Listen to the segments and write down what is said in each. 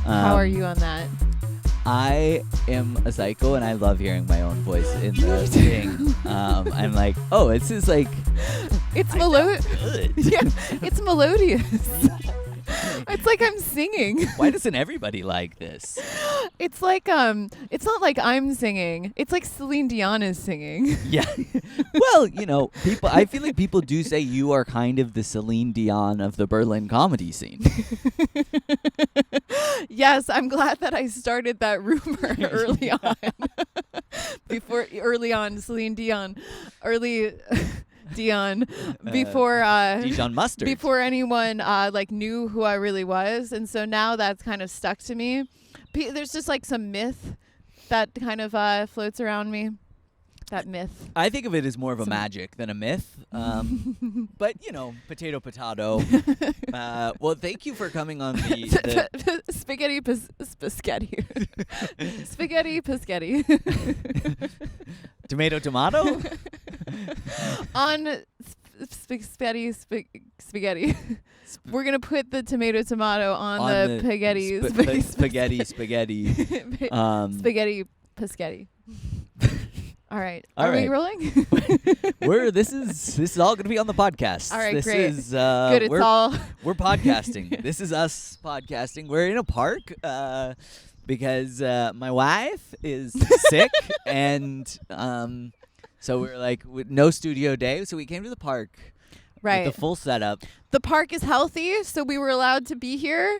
How are you on that? I am a psycho, and I love hearing my own voice in the thing. I'm like, oh, it's just like... It's melodious. Yeah, it's melodious. It's like I'm singing. Why doesn't everybody like this? It's like it's not like I'm singing. It's like Celine Dion is singing. Yeah. Well, people. I feel like people do say you are kind of the Celine Dion of the Berlin comedy scene. Yes, I'm glad that I started that rumor early on. Celine Dion, Dion, before Dijon mustard. before anyone knew who I really was, and so now that's kind of stuck to me. There's just like some myth that kind of floats around me. That myth. I think of it as more of a magic than a myth. But, potato. Well, thank you for coming on the Spaghetti Spaghetti. Spaghetti Spaghetti. Tomato? On spaghetti. We're going to put the tomato on the spaghetti. Spaghetti. Spaghetti Pescetti. All right. All Are right. we rolling? This is all going to be on the podcast. All right, this great. Is, Good. It's all. We're podcasting. This is us podcasting. We're in a park because my wife is sick, and so we're like with no studio day, so we came to the park. Right. With the full setup. The park is healthy, so we were allowed to be here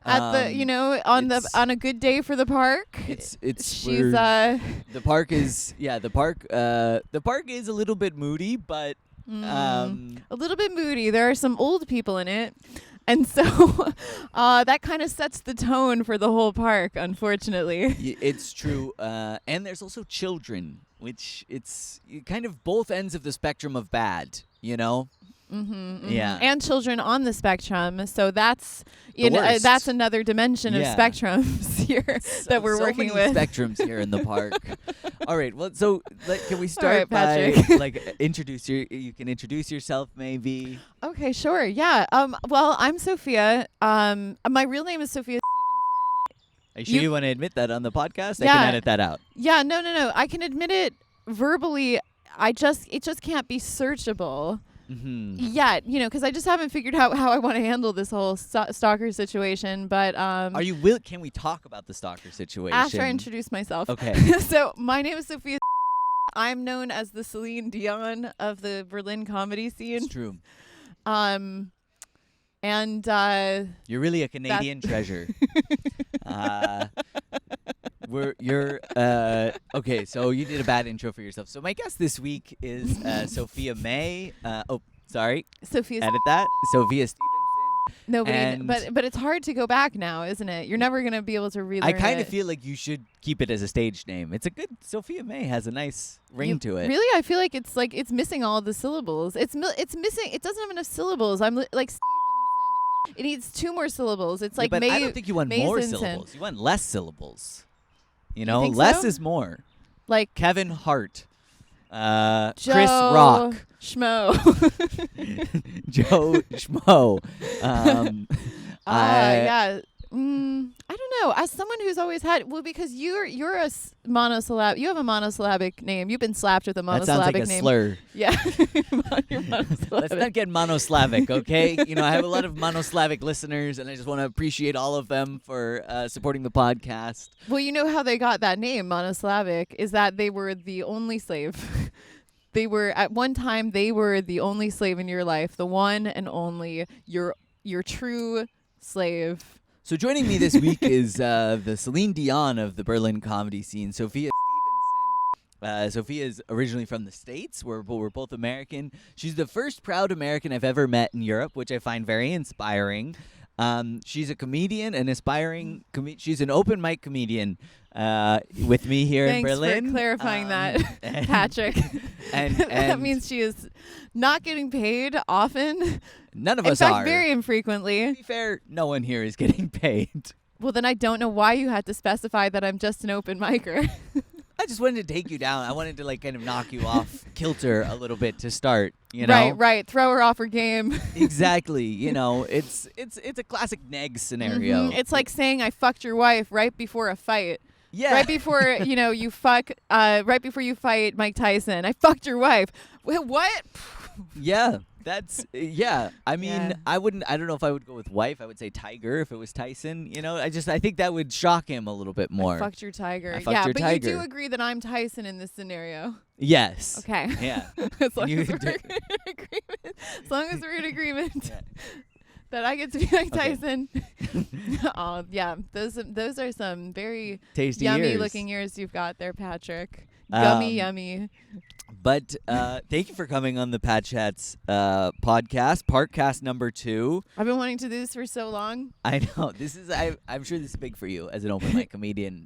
at on a good day for the park. The park is the park is a little bit moody, but a little bit moody. There are some old people in it. And so that kind of sets the tone for the whole park, unfortunately. It's true. And there's also children, which it's kind of both ends of the spectrum of bad, Yeah. And children on the spectrum. So that's that's another dimension of spectrums here that we're working with. Spectrums here in the park. All right. Well, so can we start by introduce you can introduce yourself maybe. Okay, sure. Yeah. Well, I'm Sofia. My real name is Sofia. Are you sure you want to admit that on the podcast? Yeah. I can edit that out. Yeah, no. I can admit it verbally. It just can't be searchable. Mm-hmm. Yet, because I just haven't figured out how I want to handle this whole stalker situation. But Can we talk about the stalker situation after I introduce myself? Okay. So my name is Sofia. I'm known as the Celine Dion of the Berlin comedy scene. It's true. And you're really a Canadian treasure. Okay, so you did a bad intro for yourself. So my guest this week is Sophia May. Sophia. Edit that. Sophia Stevenson. Nobody, but it's hard to go back now, isn't it? You're never gonna be able to relearn it. I kind of feel like you should keep it as a stage name. It's a good. Sophia May has a nice ring to it. Really, I feel like it's missing all the syllables. It's missing. It doesn't have enough syllables. I'm like Stevenson. It needs 2 more syllables. It's like but May. I don't think you want more syllables. You want less syllables. Think less so? is more. Like Kevin Hart, Joe Chris Rock, Schmo, Joe Schmo. Yeah. I don't know. As someone who's always had, because you're a monosyllab. You have a monosyllabic name. You've been slapped with a monosyllabic name. That sounds like name. a slur. Yeah. You're Let's not get monoslavic, okay? I have a lot of monoslavic listeners, and I just want to appreciate all of them for supporting the podcast. Well, you know how they got that name, monosyllabic, is that they were the only slave they were at one time they were the only slave in your life, the one and only, your true slave. So joining me this week is the Celine Dion of the Berlin comedy scene, Sofia Stevenson. Sofia is originally from the States. We're both American. She's the first proud American I've ever met in Europe, which I find very inspiring. She's a comedian, an aspiring she's an open mic comedian with me here in Berlin. Thanks for clarifying that, Patrick. And that means she is not getting paid often. None of in us fact, are. very To infrequently. be fair, no one here is getting paid. Well, then I don't know why you had to specify that I'm just an open micer. I just wanted to take you down. I wanted to kind of knock you off kilter a little bit to start. You know? Right. Throw her off her game. Exactly. It's a classic neg scenario. It's like saying I fucked your wife right before a fight. Yeah. Right before you fuck. Right before you fight Mike Tyson, I fucked your wife. What? Yeah. That's I mean, Yeah. I don't know if I would go with wife. I would say tiger if it was Tyson. I think that would shock him a little bit more. I fucked your tiger. I fucked your but tiger. you do agree that I'm Tyson in this scenario. Yes. Okay. Yeah. As long You as we're do- in agreement. As long as we're in agreement Yeah. that I get to be like Okay. Tyson. Oh yeah, those are some very Tasty yummy ears. looking ears you've got there, Patrick. Um, Yummy. But thank you for coming on the Patchats podcast, Parkcast number 2. I've been wanting to do this for so long. I know I'm sure this is big for you as an open mic comedian.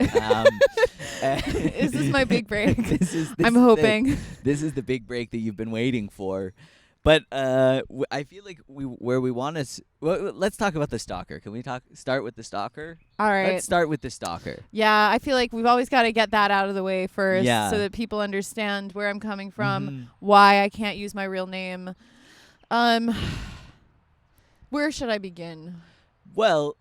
This is my big break. This I'm is hoping. this is the big break that you've been waiting for. But I feel like we want to. Let's talk about the stalker. Can we start with the stalker? All right. Let's start with the stalker. Yeah, I feel like we've always got to get that out of the way first, Yeah. so that people understand where I'm coming from, Mhm. why I can't use my real name. Where should I begin? Well,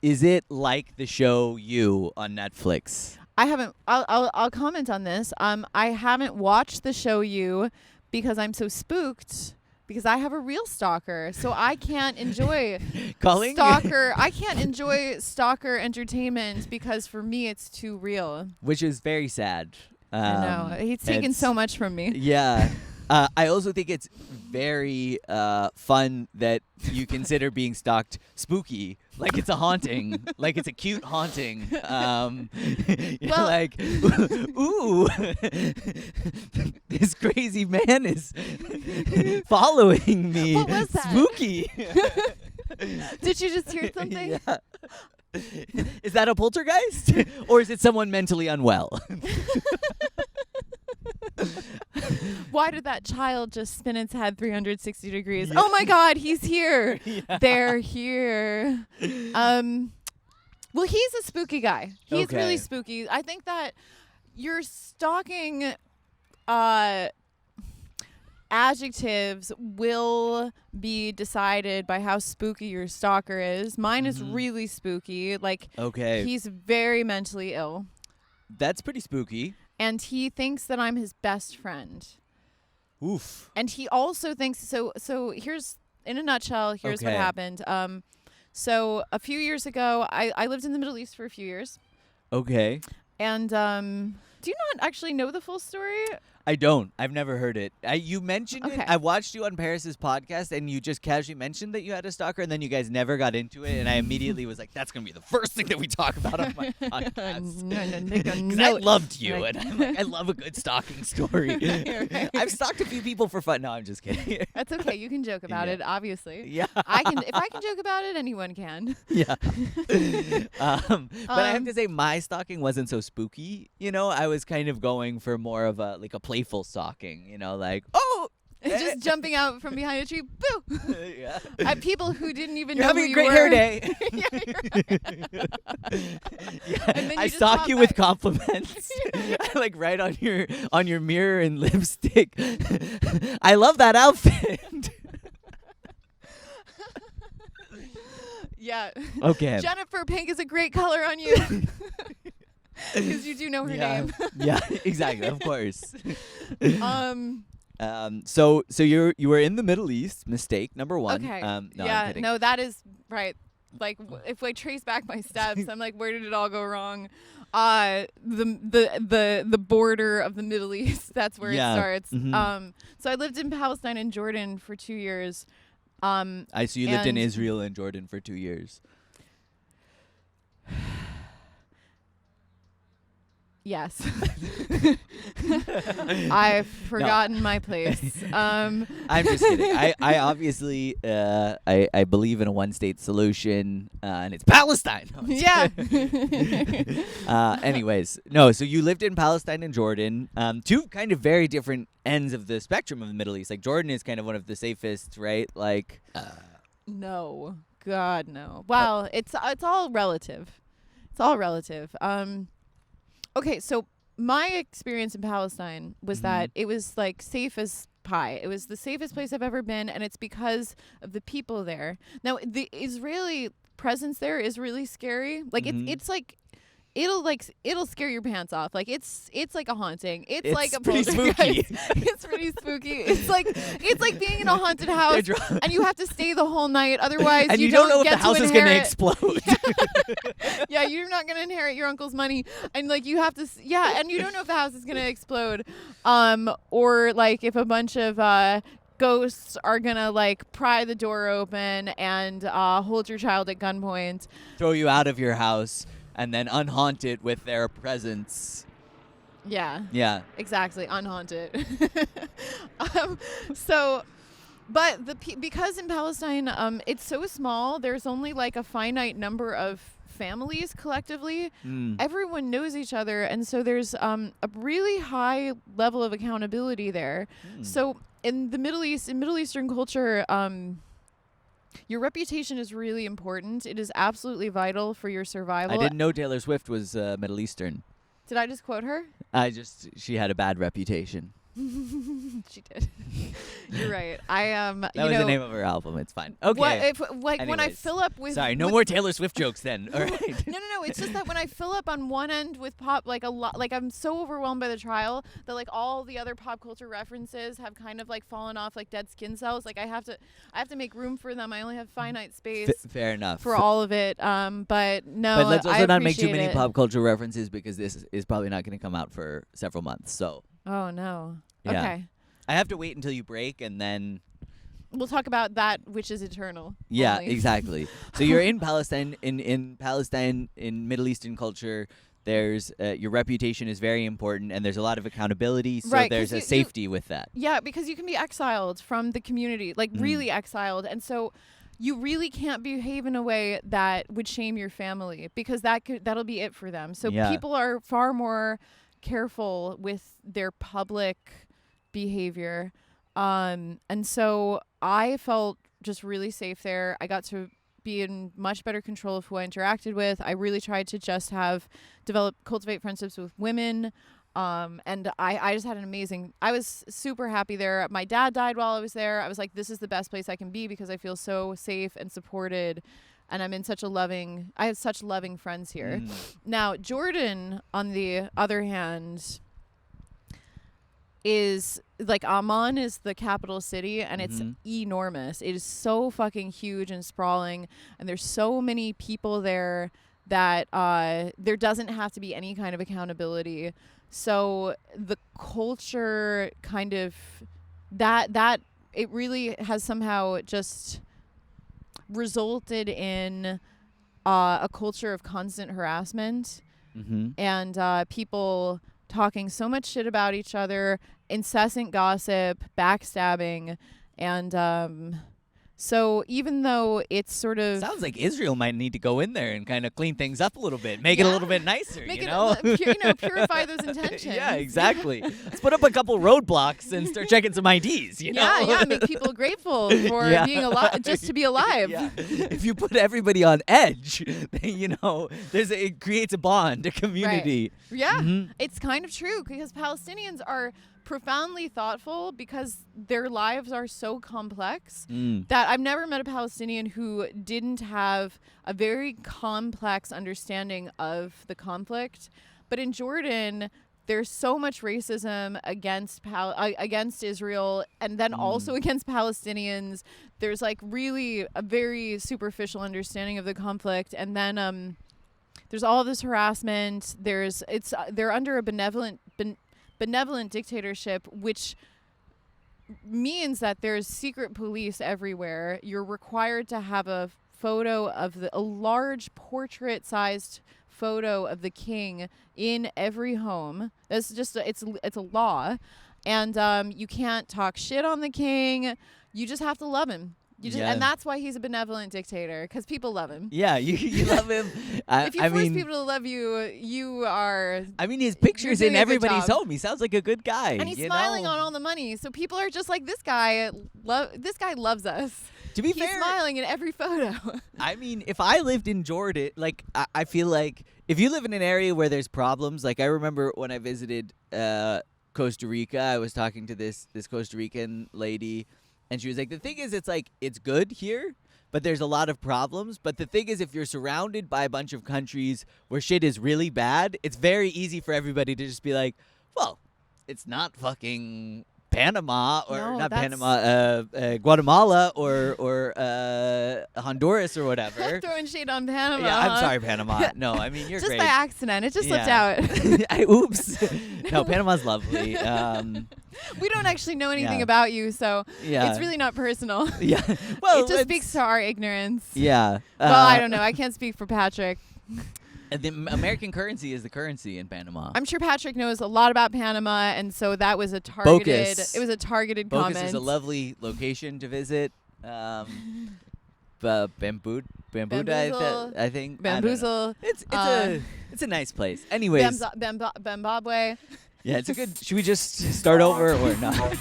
is it like the show You on Netflix? I haven't. I'll comment on this. I haven't watched the show You because I'm so spooked because I have a real stalker, so I can't enjoy Calling stalker. I can't enjoy stalker entertainment because for me it's too real. which is very sad. I know he's taken it's- so much from me. Yeah. I also think it's very fun that you consider being stalked spooky, like it's a haunting, like it's a cute haunting. You're Well- like, ooh, this crazy man is following me. What was that? Spooky. Did you just hear something? Yeah. Is that a poltergeist, or is it someone mentally unwell? Why did that child just spin its head 360 degrees? Yeah. Oh my God, he's here. Yeah. They're here. Well, he's a spooky guy. He's Okay. really spooky. I think that your stalking adjectives will be decided by how spooky your stalker is. Mine is Mhm. really spooky. Like, Okay, he's very mentally ill. that's pretty spooky. And he thinks that I'm his best friend. Oof. And he also thinks so here's in a nutshell, here's what Okay. happened. So a few years ago, I lived in the Middle East for a few years. Okay. And do you not actually know the full story? I don't. I've never heard it. You mentioned Okay. it. I watched you on Paris's podcast, and you just casually mentioned that you had a stalker, and then you guys never got into it. And I immediately was like, "That's gonna be the first thing that we talk about on my podcast." Because I loved you, Like- and I'm like, I love a good stalking story. Right. I've stalked a few people for fun. No, I'm just kidding. That's okay. You can joke about Yeah. it, obviously. Yeah. If I can joke about it, anyone can. Yeah. But I have Um, to say, my stalking wasn't so spooky. I was kind of going for more of a playful stalking. Like, oh, Just jumping out from behind a tree, boo! yeah. At people who didn't even You're know having who a you great were. hair day. Yeah, you're right. Yeah, And then I you just stalk pop you with back. compliments. I write on your mirror in lipstick. I love that outfit. Yeah. Okay. Jennifer, pink is a great color on you. Because you do know her yeah. name. Yeah, exactly. Of course. Um. So you were in the Middle East. Mistake number one. Okay. No, I'm yeah. kidding. No, that is right. Like, if I trace back my steps, I'm like, where did it all go wrong? the border of the Middle East. That's where Yeah. it starts. Mhm. So I lived in Palestine and Jordan for 2 years. I see you lived in and- Israel and Jordan for 2 years. Yes. I've forgotten my place. I'm just kidding. I obviously I believe in a one-state solution, and it's Palestine. No, I'm just Yeah. kidding. Anyways, no. So you lived in Palestine and Jordan, two kind of very different ends of the spectrum of the Middle East. Like Jordan is kind of one of the safest, right? Like, No. God, no. Well, it's all relative. It's all relative. Okay, so my experience in Palestine was that it was like safe as pie. It was the safest place I've ever been, and it's because of the people there. Now, the Israeli presence there is really scary. Like it's like it'll scare your pants off. Like it's like a haunting. It's like a pretty poltergeist. spooky. It's pretty spooky. It's like being in a haunted house and you have to stay the whole night. Otherwise, and you don't know if get the house to is going to inherit. explode. Yeah, you're not gonna inherit your uncle's money, and like you have to. And you don't know if the house is gonna explode, or like if a bunch of ghosts are gonna like pry the door open and hold your child at gunpoint. Throw you out of your house and then unhaunt it with their presence. Yeah. Yeah. Exactly, unhaunted. But because in Palestine, it's so small. There's only like a finite number of families collectively. Everyone knows each other, and so there's a really high level of accountability there. So in the Middle East, in Middle Eastern culture, your reputation is really important. It is absolutely vital for your survival. I didn't know Taylor Swift was Middle Eastern. Did I just quote her? She had a bad reputation. She did. You're right. That was the name of her album. It's fine. Okay. What if when I Anyways. fill up with Sorry, no more Taylor Swift jokes then. All right. No. It's just that when I fill up on one end with pop, like a lot, like I'm so overwhelmed by the trial that like all the other pop culture references have kind of like fallen off like dead skin cells. Like I have to make room for them. I only have finite space. Fair enough. For all of it. But no. But let's I also not make too appreciate many it. pop culture references because this is probably not going to come out for several months. So. Oh no. Yeah. Okay. I have to wait until you break and then. We'll talk about that which is eternal. Yeah, only. exactly. So you're in Palestine. In Palestine, in Middle Eastern culture, there's your reputation is very important, and there's a lot of accountability. So Right, there's 'cause a safety with that. Yeah, because you can be exiled from the community, like really exiled. And so you really can't behave in a way that would shame your family because that'll be it for them. So Yeah. people are far more careful with their public behavior. And so I felt just really safe there. I got to be in much better control of who I interacted with. I really tried to just cultivate friendships with women. And I just had I was super happy there. My dad died while I was there. I was like, this is the best place I can be because I feel so safe and supported. And I have such loving friends here. Now, Jordan, on the other hand, is like Amman is the capital city and it's enormous. It is so fucking huge and sprawling, and there's so many people there that there doesn't have to be any kind of accountability. So the culture kind of that it really has somehow just resulted in a culture of constant harassment and people talking so much shit about each other, incessant gossip, backstabbing, and so even though it's sort of Sounds like Israel might need to go in there and kind of clean things up a little bit, make it a little bit nicer, make you it know? purify those intentions. Yeah, exactly. Let's put up a couple roadblocks and start checking some IDs, you know? Yeah, make people grateful for being alive, just to be alive. Yeah. If you put everybody on edge, then, you know, it creates a bond, a community. Right. Yeah, it's kind of true because Palestinians are profoundly thoughtful because their lives are so complex that I've never met a Palestinian who didn't have a very complex understanding of the conflict. But in Jordan, there's so much racism against Israel and then also against Palestinians. There's like really a very superficial understanding of the conflict, and then there's all this harassment. They're under a benevolent dictatorship, which means that there's secret police everywhere. You're required to have a photo of a large portrait-sized photo of the king in every home. That's just it's a law, and you can't talk shit on the king. You just have to love him. And that's why he's a benevolent dictator, because people love him. Yeah, you love him. If you force people to love you, you are. I mean, his picture's in everybody's home. He sounds like a good guy. And he's smiling on all the money, so people are just like, this guy loves us. To be fair, he's smiling in every photo. I mean, if I lived in Jordan, like I feel like if you live in an area where there's problems, like I remember when I visited Costa Rica, I was talking to this Costa Rican lady. And she was like, the thing is, it's like, it's good here, but there's a lot of problems. But the thing is, if you're surrounded by a bunch of countries where shit is really bad, it's very easy for everybody to just be like, well, it's not fucking Panama or Guatemala or Honduras or whatever. Throwing shade on Panama. Yeah, I'm sorry, Panama. No, I mean, you're just great. Just by accident. It just slipped out. Oops. No, Panama's lovely. We don't actually know anything about you, so it's really not personal. Yeah. Well, it just speaks to our ignorance. Yeah. Well, I don't know. I can't speak for Patrick. The American currency is the currency in Panama. I'm sure Patrick knows a lot about Panama, and so that was a targeted. Bocas. It was a targeted Bocas comment. is a lovely location to visit. Bambuda, I think. Bamboozle. It's a nice place. Anyways, Zimbabwe. Yeah, it's a good. Should we just start over or not?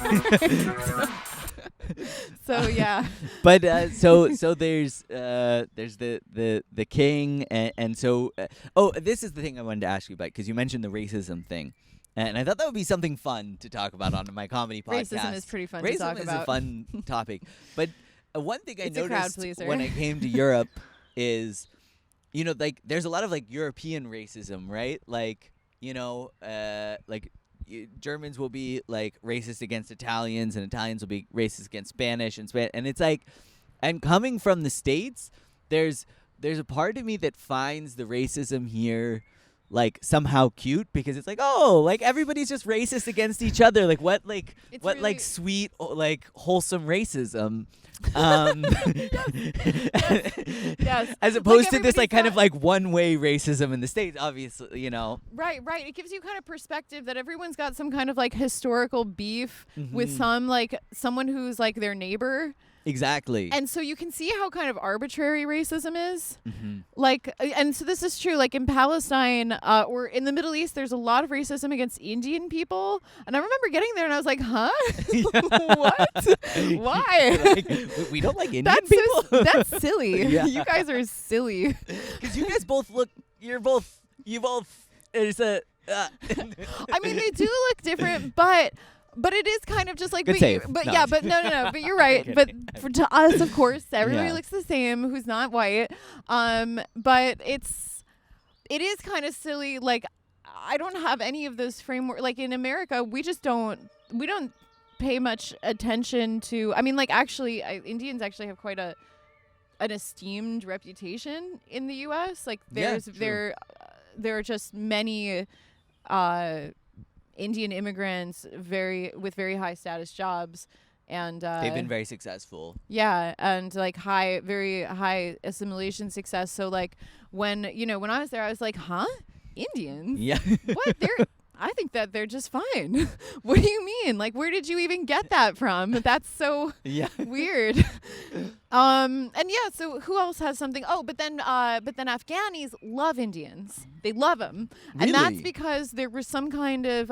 So yeah. But so there's the king and so this is the thing I wanted to ask you about, because you mentioned the racism thing. And I thought that would be something fun to talk about on my comedy podcast. Racism is pretty fun to talk about. Racism is a fun topic. But one thing I noticed crowd-pleaser. when I came to Europe is, like there's a lot of like European racism, right? Like, like Germans will be like racist against Italians, and Italians will be racist against Spanish, and it's like, and coming from the States, there's a part of me that finds the racism here like somehow cute, because it's like, oh, like everybody's just racist against each other, like what really like sweet like wholesome racism. Yes. As opposed to this like kind of like one-way racism in the States, obviously, Right. It gives you kind of perspective that everyone's got some kind of like historical beef with some like someone who's like their neighbor. Exactly. And so you can see how kind of arbitrary racism is. Like, and so this is true, like in Palestine or in the Middle East, there's a lot of racism against Indian people. And I remember getting there and I was like, huh? What? Why? Like, we don't like Indian people? That's silly. Yeah. You guys are silly. Because you guys both look, you both, there's a... I mean, they do look different, but it is kind of just like, Good save. But no. yeah, but no, but you're right. But to us, of course, everybody Yeah. looks the same who's not white. But it is kind of silly. Like, I don't have any of those framework. Like in America, we don't pay much attention to. I mean, like actually, Indians actually have quite an esteemed reputation in the U.S. Like there are just many. Indian immigrants with very high status jobs, and they've been very successful. Yeah, and like very high assimilation success. So like when I was there, I was like, huh? Indians? Yeah. What? I think that they're just fine. What do you mean? Like, where did you even get that from? That's so weird. And yeah, so who else has something? Oh, but then Afghanis love Indians. They love them. Really? And that's because there was some kind of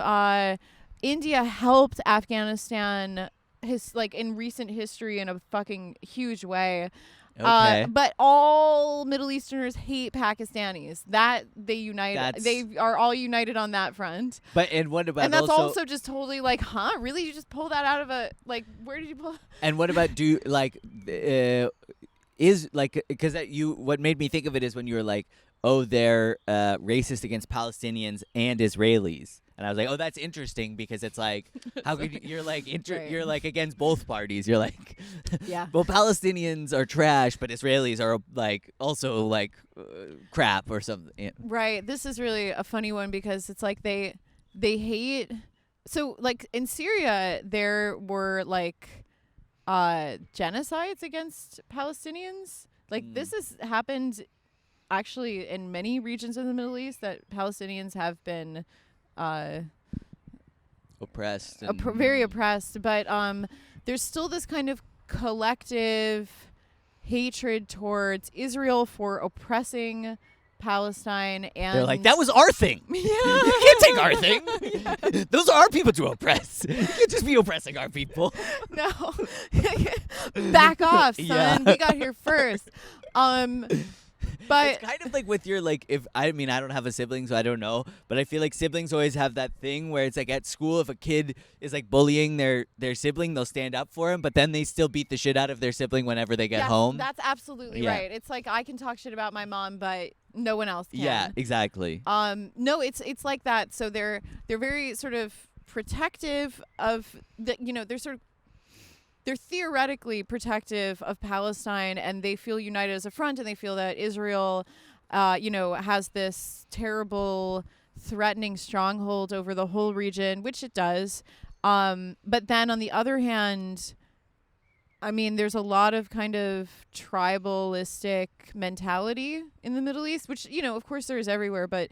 India helped Afghanistan in recent history in a fucking huge way. Okay. But all Middle Easterners hate Pakistanis. That they unite. They are all united on that front. And what about? And that's also just totally like, huh? Really? You just pull that out of a like? Where did you pull? And what about is like, because what made me think of it is when you were like, oh, they're racist against Palestinians and Israelis. And I was like, oh, that's interesting because it's like, how could you're like Right. you're like against both parties. You're like, Yeah. well, Palestinians are trash, but Israelis are like also like crap or something. Yeah. Right. This is really a funny one because it's like they hate. So like in Syria, there were like genocides against Palestinians. Like this has happened actually in many regions of the Middle East that Palestinians have been Oppressed. very oppressed. But there's still this kind of collective hatred towards Israel for oppressing Palestine, and they're like, that was our thing. Yeah. You can't take our thing. Those are our people to oppress. You can't just be oppressing our people. No. Back off, son. Yeah. We got here first. But It's kind of like with your like, if I mean I don't have a sibling, so I don't know, but I feel like siblings always have that thing where it's like at school, if a kid is like bullying their sibling, they'll stand up for him, but then they still beat the shit out of their sibling whenever they get yes, home. that's absolutely Yeah. right. It's like I can talk shit about my mom, but no one else can. Yeah, exactly. No, it's like that. So they're very sort of protective of the, they're theoretically protective of Palestine, and they feel united as a front, and they feel that Israel, has this terrible, threatening stronghold over the whole region, which it does. But then on the other hand, I mean, there's a lot of kind of tribalistic mentality in the Middle East, which, of course there is everywhere, but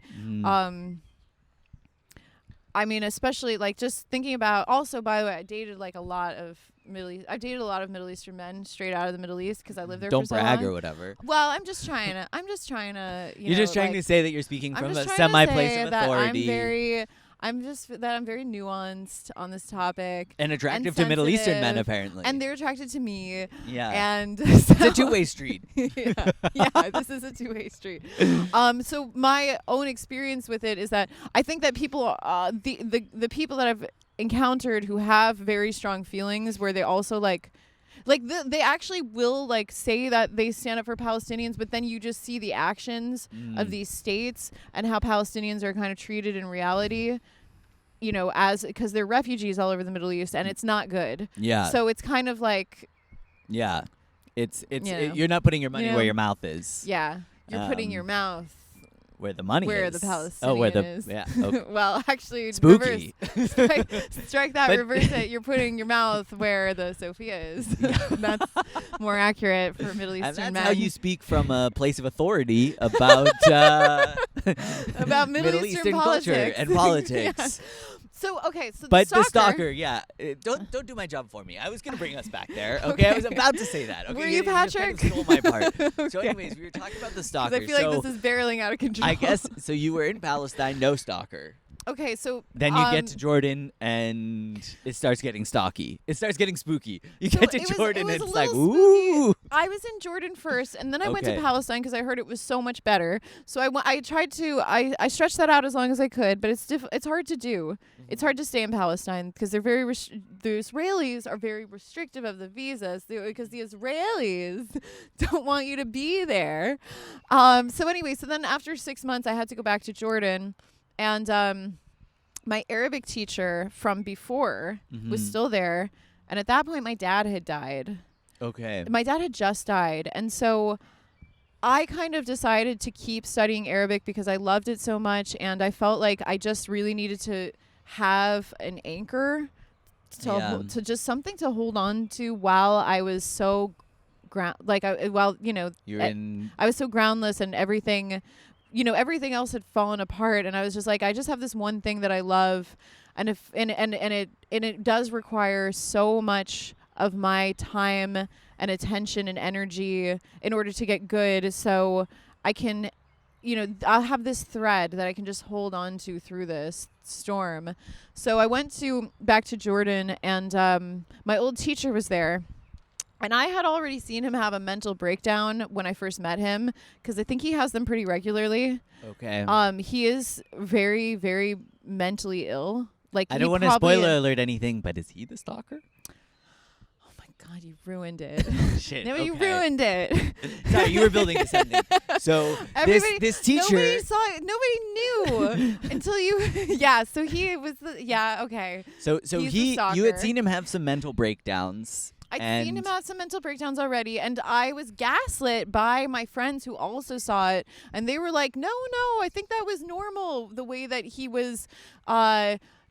I mean, especially like just thinking about. Also, by the way, I dated like a lot of Middle Eastern men straight out of the Middle East because I lived there. Don't for so brag long. or whatever. Well, I'm just trying to. You're just trying to say that you're speaking I'm from just a trying to semi say place of that authority. I'm very nuanced on this topic. And attractive and to Middle Eastern men, sensitive, apparently. and they're attracted to me. Yeah. And It's a two-way street. yeah, this is a two-way street. So my own experience with it is that I think that people, the people that I've encountered who have very strong feelings, where they also they actually will like say that they stand up for Palestinians, but then you just see the actions of these states and how Palestinians are kind of treated in reality, because they're refugees all over the Middle East, and it's not good. Yeah. So it's kind of like, Yeah. It's know. you're not putting your money You know. where your mouth is. yeah, you're putting your mouth Where the money where is. the Palestinian where the is. yeah. Okay. Well, actually, Spooky. strike that, But- reverse it. You're putting your mouth where the Sofia is. That's more accurate for Middle Eastern And that's men. how you speak from a place of authority about About Middle Eastern culture politics. and politics. Yeah. So okay, so But the stalker, yeah, don't do my job for me. I was gonna bring us back there. Okay, I was about to say that. Okay, Were you, just kind of Patrick? stole my part. So, Okay. anyways, we were talking about the 'Cause stalker. I feel like this is barreling out of control. I guess so. You were in Palestine, no stalker. Okay, so Then you get to Jordan, and it starts getting stalky. It starts getting spooky. You get to Jordan, it and was it's a like, little spooky. ooh. I was in Jordan first, and then I went to Okay. Palestine because I heard it was so much better. So I tried to I stretched that out as long as I could, but it's hard to do. It's hard to stay in Palestine because they're very the Israelis are very restrictive of the visas because the Israelis don't want you to be there. So anyway, so then after 6 months, I had to go back to Jordan, and my Arabic teacher from before was still there. And at that point, my dad had died. Okay. My dad had just died. And so I kind of decided to keep studying Arabic because I loved it so much. And I felt like I just really needed to have an anchor to just something to hold on to while I was so You're in. I was so groundless, and everything else had fallen apart, and I was just like, I just have this one thing that I love, and it does require so much of my time and attention and energy in order to get good. So I can, I'll have this thread that I can just hold on to through this storm. So I went back to Jordan, and my old teacher was there. And I had already seen him have a mental breakdown when I first met him, because I think he has them pretty regularly. Okay. He is very, very mentally ill. Like, I don't want to spoiler alert anything, but is he the stalker? Oh my God, God, you ruined it. Shit. No, you okay. ruined it. Sorry, you were building this ending. So this teacher. Nobody saw it. Nobody knew until you. Yeah. So he was. Okay. So He's you the had stalker. seen him have some mental breakdowns. I'd seen him have some mental breakdowns already, and I was gaslit by my friends who also saw it, and they were like, no, I think that was normal, the way that he was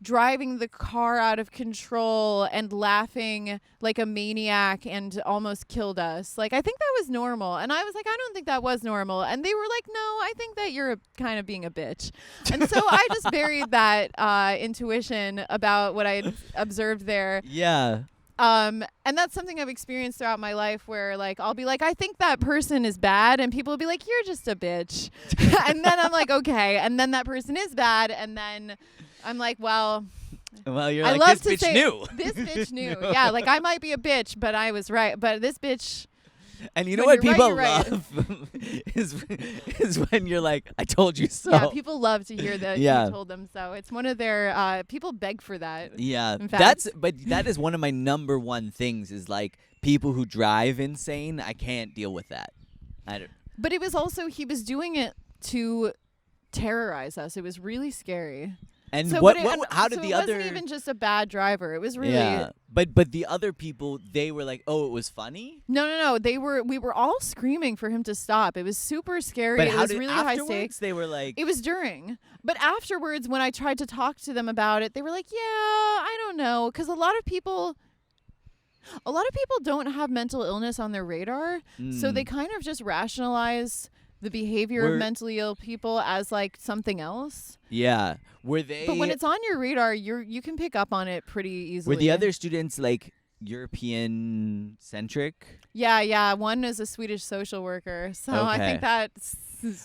driving the car out of control and laughing like a maniac and almost killed us. Like, I think that was normal. And I was like, I don't think that was normal. And they were like, no, I think that you're kind of being a bitch. And so I just buried that intuition about what I had observed there. Yeah. And that's something I've experienced throughout my life where, like, I'll be like, I think that person is bad. And people will be like, you're just a bitch. And then I'm like, okay. And then that person is bad. And then I'm like, well, you're I like, love this to bitch say, knew. This bitch knew. Yeah, like, I might be a bitch, but I was right. But this bitch. And you know when what you're people right, you're love is when you're like, I told you so. Yeah, people love to hear that Yeah. you told them so. It's one of their, people beg for that. Yeah, in fact. but that is one of my number one things is like people who drive insane. I can't deal with that. I don't. But it was also, he was doing it to terrorize us. It was really scary. And So, how did the it other? wasn't even just a bad driver. It was really Yeah, but the other people, they were like, oh, it was funny. no. We were all screaming for him to stop. It was super scary. But it how was did really high afterwards stakes. they were like, It was during. But afterwards, when I tried to talk to them about it, they were like, yeah, I don't know. Because a lot of people don't have mental illness on their radar. So they kind of just rationalize the behavior of mentally ill people as like something else. yeah, were they? But when it's on your radar, you can pick up on it pretty easily. Were the other students like European centric? Yeah. One is a Swedish social worker. So I Okay. think that's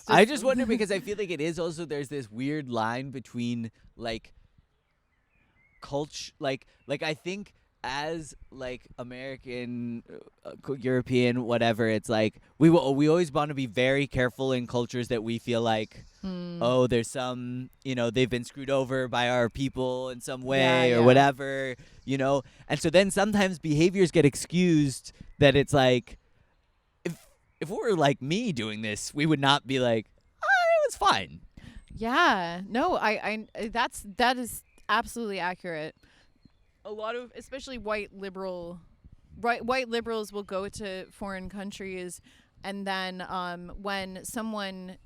I just wonder because I feel like it is also there's this weird line between like culture, like I think as like American, European, whatever, it's like we always want to be very careful in cultures that we feel like oh, there's some, they've been screwed over by our people in some way or whatever, and so then sometimes behaviors get excused that it's like if it were like me doing this, we would not be like, it was fine. Yeah. No, that is absolutely accurate. A lot of, especially white liberals will go to foreign countries, and then when someone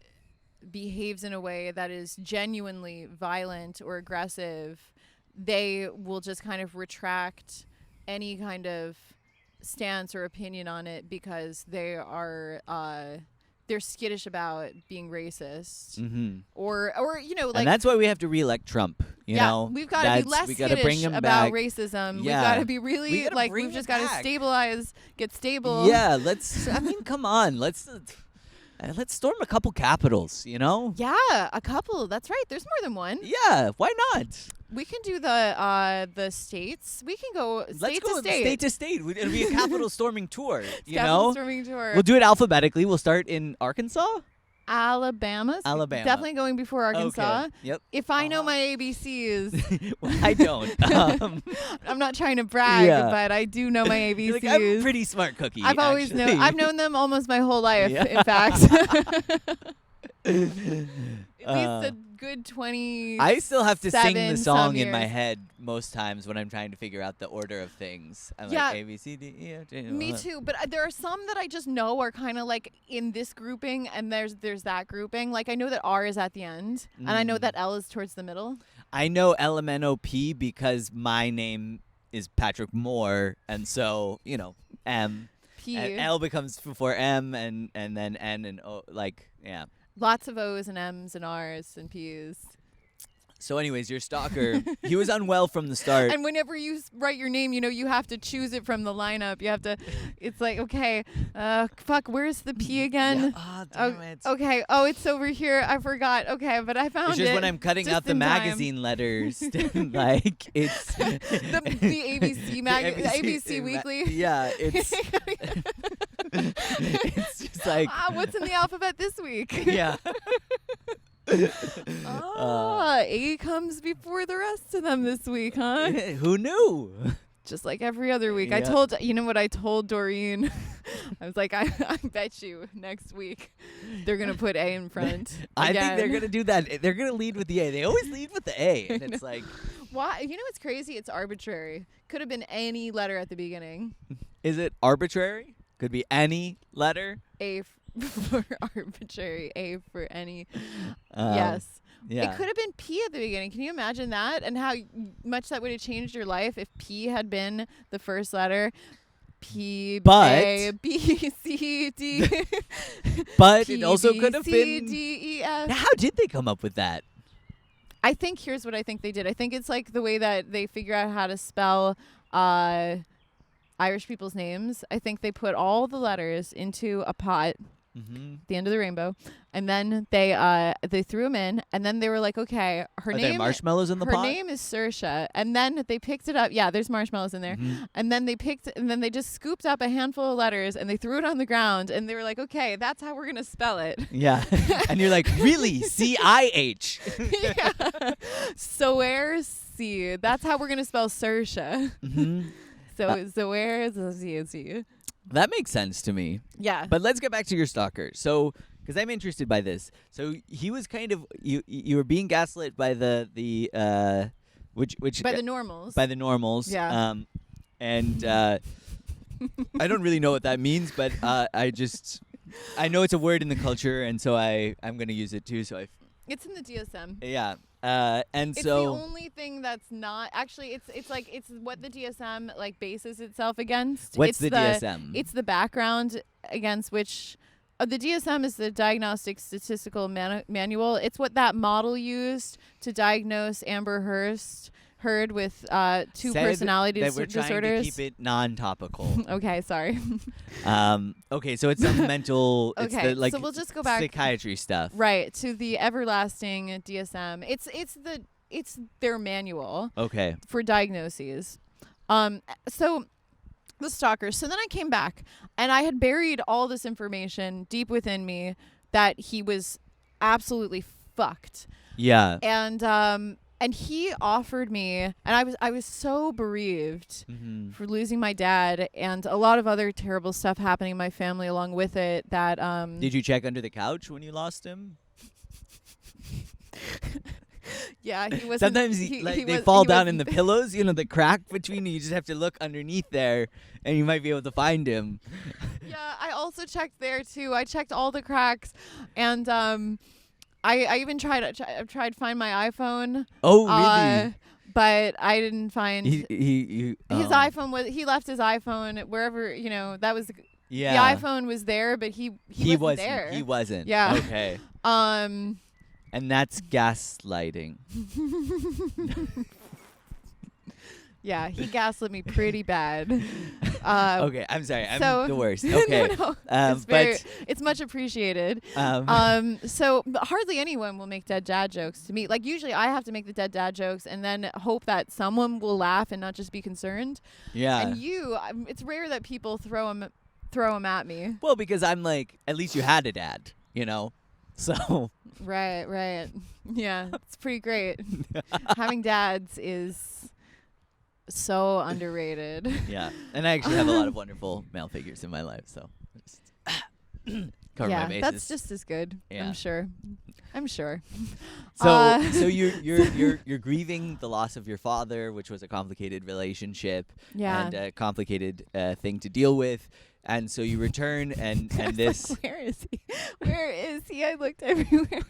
behaves in a way that is genuinely violent or aggressive, they will just kind of retract any kind of stance or opinion on it because they are they're skittish about being racist, or like. And that's why we have to re-elect Trump. You know, we've got to be less we gotta skittish bring him about back. racism. Yeah. We've got to be really bring we've just it got back. to stabilize, get stable. Yeah, come on, let's storm a couple capitals. Yeah, a couple. That's right. There's more than one. Yeah, why not? We can do the states. We can go Let's go state to state. It'll be a capital storming tour. Capital storming tour. We'll do it alphabetically. We'll start in Arkansas. Alabama. Definitely going before Arkansas. Okay. Yep. If I know my ABCs. Well, I don't. I'm not trying to brag, but I do know my ABCs. You're like, I'm a pretty smart cookie. I've always known. I've known them almost my whole life. Yeah. In fact. At least a good 20. I still have to sing the song in my years. head most times when I'm trying to figure out the order of things. I'm Yeah. like A, B, C, D, E, F, G. Me too, but there are some that I just know are kind of like in this grouping, and there's that grouping. Like I know that R is at the end, and I know that L is towards the middle. I know LMNOP because my name is Patrick Moore, and so M. P. And L becomes before M, and then N and O. Yeah. Lots of O's and M's and R's and P's. So anyways, your stalker, he was unwell from the start. And whenever you write your name, you have to choose it from the lineup. You have to, it's like, okay, fuck, where's the P again? Yeah. Oh, damn it. Okay, it's over here. I forgot. Okay, but I found it. It's just when I'm cutting just out the in time. magazine letters, like it's the ABC ABC Weekly. Yeah, it's it's just like what's in the alphabet this week? Yeah. A comes before the rest of them this week, huh? Who knew? just like every other week. Yeah. You know what I told Doreen? I was like, I bet you next week they're going to put A in front. I think they're again. going to do that. They're going to lead with the A. They always lead with the A. And it's like, Why? You know what's crazy? It's arbitrary. Could have been any letter at the beginning. is it arbitrary? Could be any letter. A for arbitrary. A for any. Um, Yes. Yeah. It could have been P at the beginning. Can you imagine that? And how much that would have changed your life if P had been the first letter. P, But- A, B, C, D. But P, it also B, could have C, been. D, E, F. Now, how did they come up with that? I think here's what I think they did. I think it's like the way that they figure out how to spell Irish people's names. I think they put all the letters into a pot Mm-hmm. at the end of the rainbow, and then they threw them in, and then they were like, okay, her Are there name marshmallows in the her pot? name is Saoirse, and then they picked it up. Yeah, there's marshmallows in there. Mhm. And then they just scooped up a handful of letters and they threw it on the ground, and they were like, okay, that's how we're gonna spell it. Yeah. And you're like, really? C-I-H. Yeah. Saoirse. That's how we're gonna spell Saoirse. Mm-hmm. So Saoirse. That makes sense to me. Yeah. But let's get back to your stalker. So, because I'm interested by this. So he was kind of you were being gaslit by the which by the normals. by the normals. Yeah. And I don't really know what that means, but I know it's a word in the culture, and so I'm gonna use it too. So It's in the DSM. yeah. And It's so the only thing that's not actually. It's what the DSM like bases itself against. what's it's the DSM? It's the background against which the DSM is the Diagnostic Statistical Manual. It's what that model used to diagnose Amber Heard with two Said personality that we're trying disorders. to keep it non-topical. Okay, sorry. Okay, so it's some mental. It's Okay, the, like so we'll just go back psychiatry stuff. right to the everlasting DSM. It's their manual Okay. for diagnoses. So the stalkers. So then I came back and I had buried all this information deep within me that he was absolutely fucked. Yeah. And he offered me, and I was so bereaved Mm-hmm. for losing my dad and a lot of other terrible stuff happening in my family along with it that Did you check under the couch when you lost him? yeah, he was Sometimes they fall down in the pillows, the crack between. You just have to look underneath there, and you might be able to find him. Yeah, I also checked there too. I checked all the cracks, and I even tried to find my iPhone. Oh, really? But I didn't find He his iPhone. He left his iPhone wherever, that was Yeah. the iPhone was there, but he wasn't there. He wasn't. Yeah. Okay. Um And that's gaslighting. yeah, he gaslit me pretty bad. Okay, I'm sorry. I'm so- the worst. Okay. no, But it's much appreciated. um, So hardly anyone will make dead dad jokes to me. Like usually I have to make the dead dad jokes and then hope that someone will laugh and not just be concerned. yeah. And it's rare that people throw them at me. Well, because I'm like, at least you had a dad, So Right. Yeah, it's pretty great. Having dads is so underrated. yeah, and I actually have a lot of wonderful male figures in my life, so just cover my Yeah, bases. that's just as good. Yeah. I'm sure. So you're grieving the loss of your father, which was a complicated relationship Yeah. and a complicated thing to deal with. And so you return and this Like, where is he? Where is he? I looked everywhere.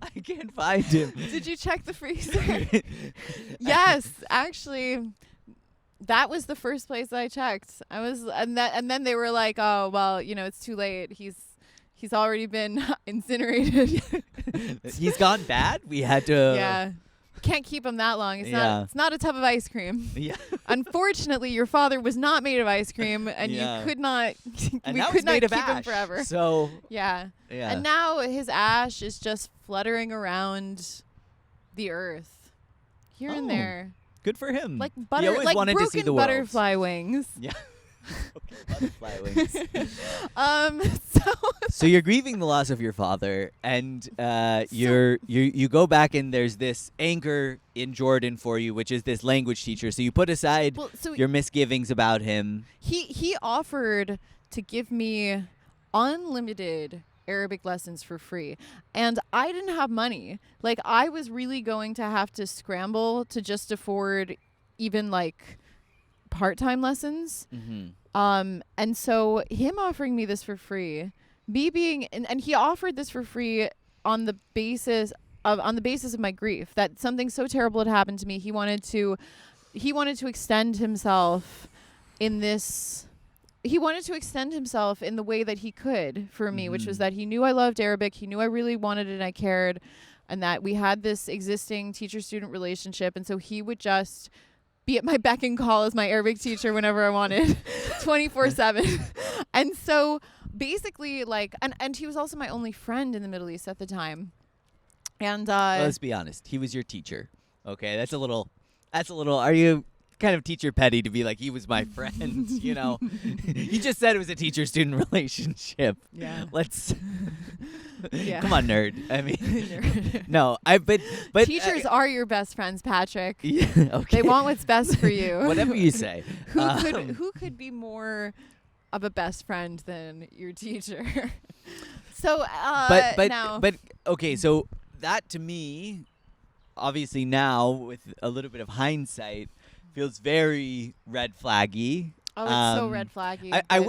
I can't find him. Did you check the freezer? Yes, actually, that was the first place I checked. And then they were like, "Oh, well, it's too late. He's already been incinerated." He's gone bad. We had to Yeah. Can't keep him that long. It's Yeah. not a tub of ice cream. Yeah. Unfortunately, your father was not made of ice cream, and Yeah. you could not. And we now could he's not made of keep him ash. forever. So Yeah. yeah. And now his ash is just fluttering around the earth, here and Oh. there, Good for him. like He butter, always like wanted to broken see the world. butterfly wings. Yeah. Okay, butterfly wings. So So you're grieving the loss of your father, and you go back, and there's this anchor in Jordan for you, which is this language teacher. So you put aside your misgivings about him. He offered to give me unlimited Arabic lessons for free, and I didn't have money. Like, I was really going to have to scramble to just afford even like part-time lessons. And so him offering me this for free, me being and he offered this for free on the basis of my grief, that something so terrible had happened to me. He wanted to extend himself in this. He wanted to extend himself in the way that he could for me, which was that he knew I loved Arabic. He knew I really wanted it and I cared, and that we had this existing teacher-student relationship. And so he would just be at my beck and call as my Arabic teacher whenever I wanted, 24/7. And so basically, like, and he was also my only friend in the Middle East at the time. And well, let's be honest, he was your teacher. Okay, that's a little. Are you kind of teacher petty to be like, he was my friend? You know, you just said it was a teacher-student relationship. Yeah. Let's. Yeah. Come on, nerd. I mean, no, but teachers are your best friends, Patrick. Yeah, okay. They want what's best for you. Whatever you say. Who could be more of a best friend than your teacher? So, but okay, so that to me, obviously now with a little bit of hindsight, feels very red flaggy. Oh, it's so red flaggy. I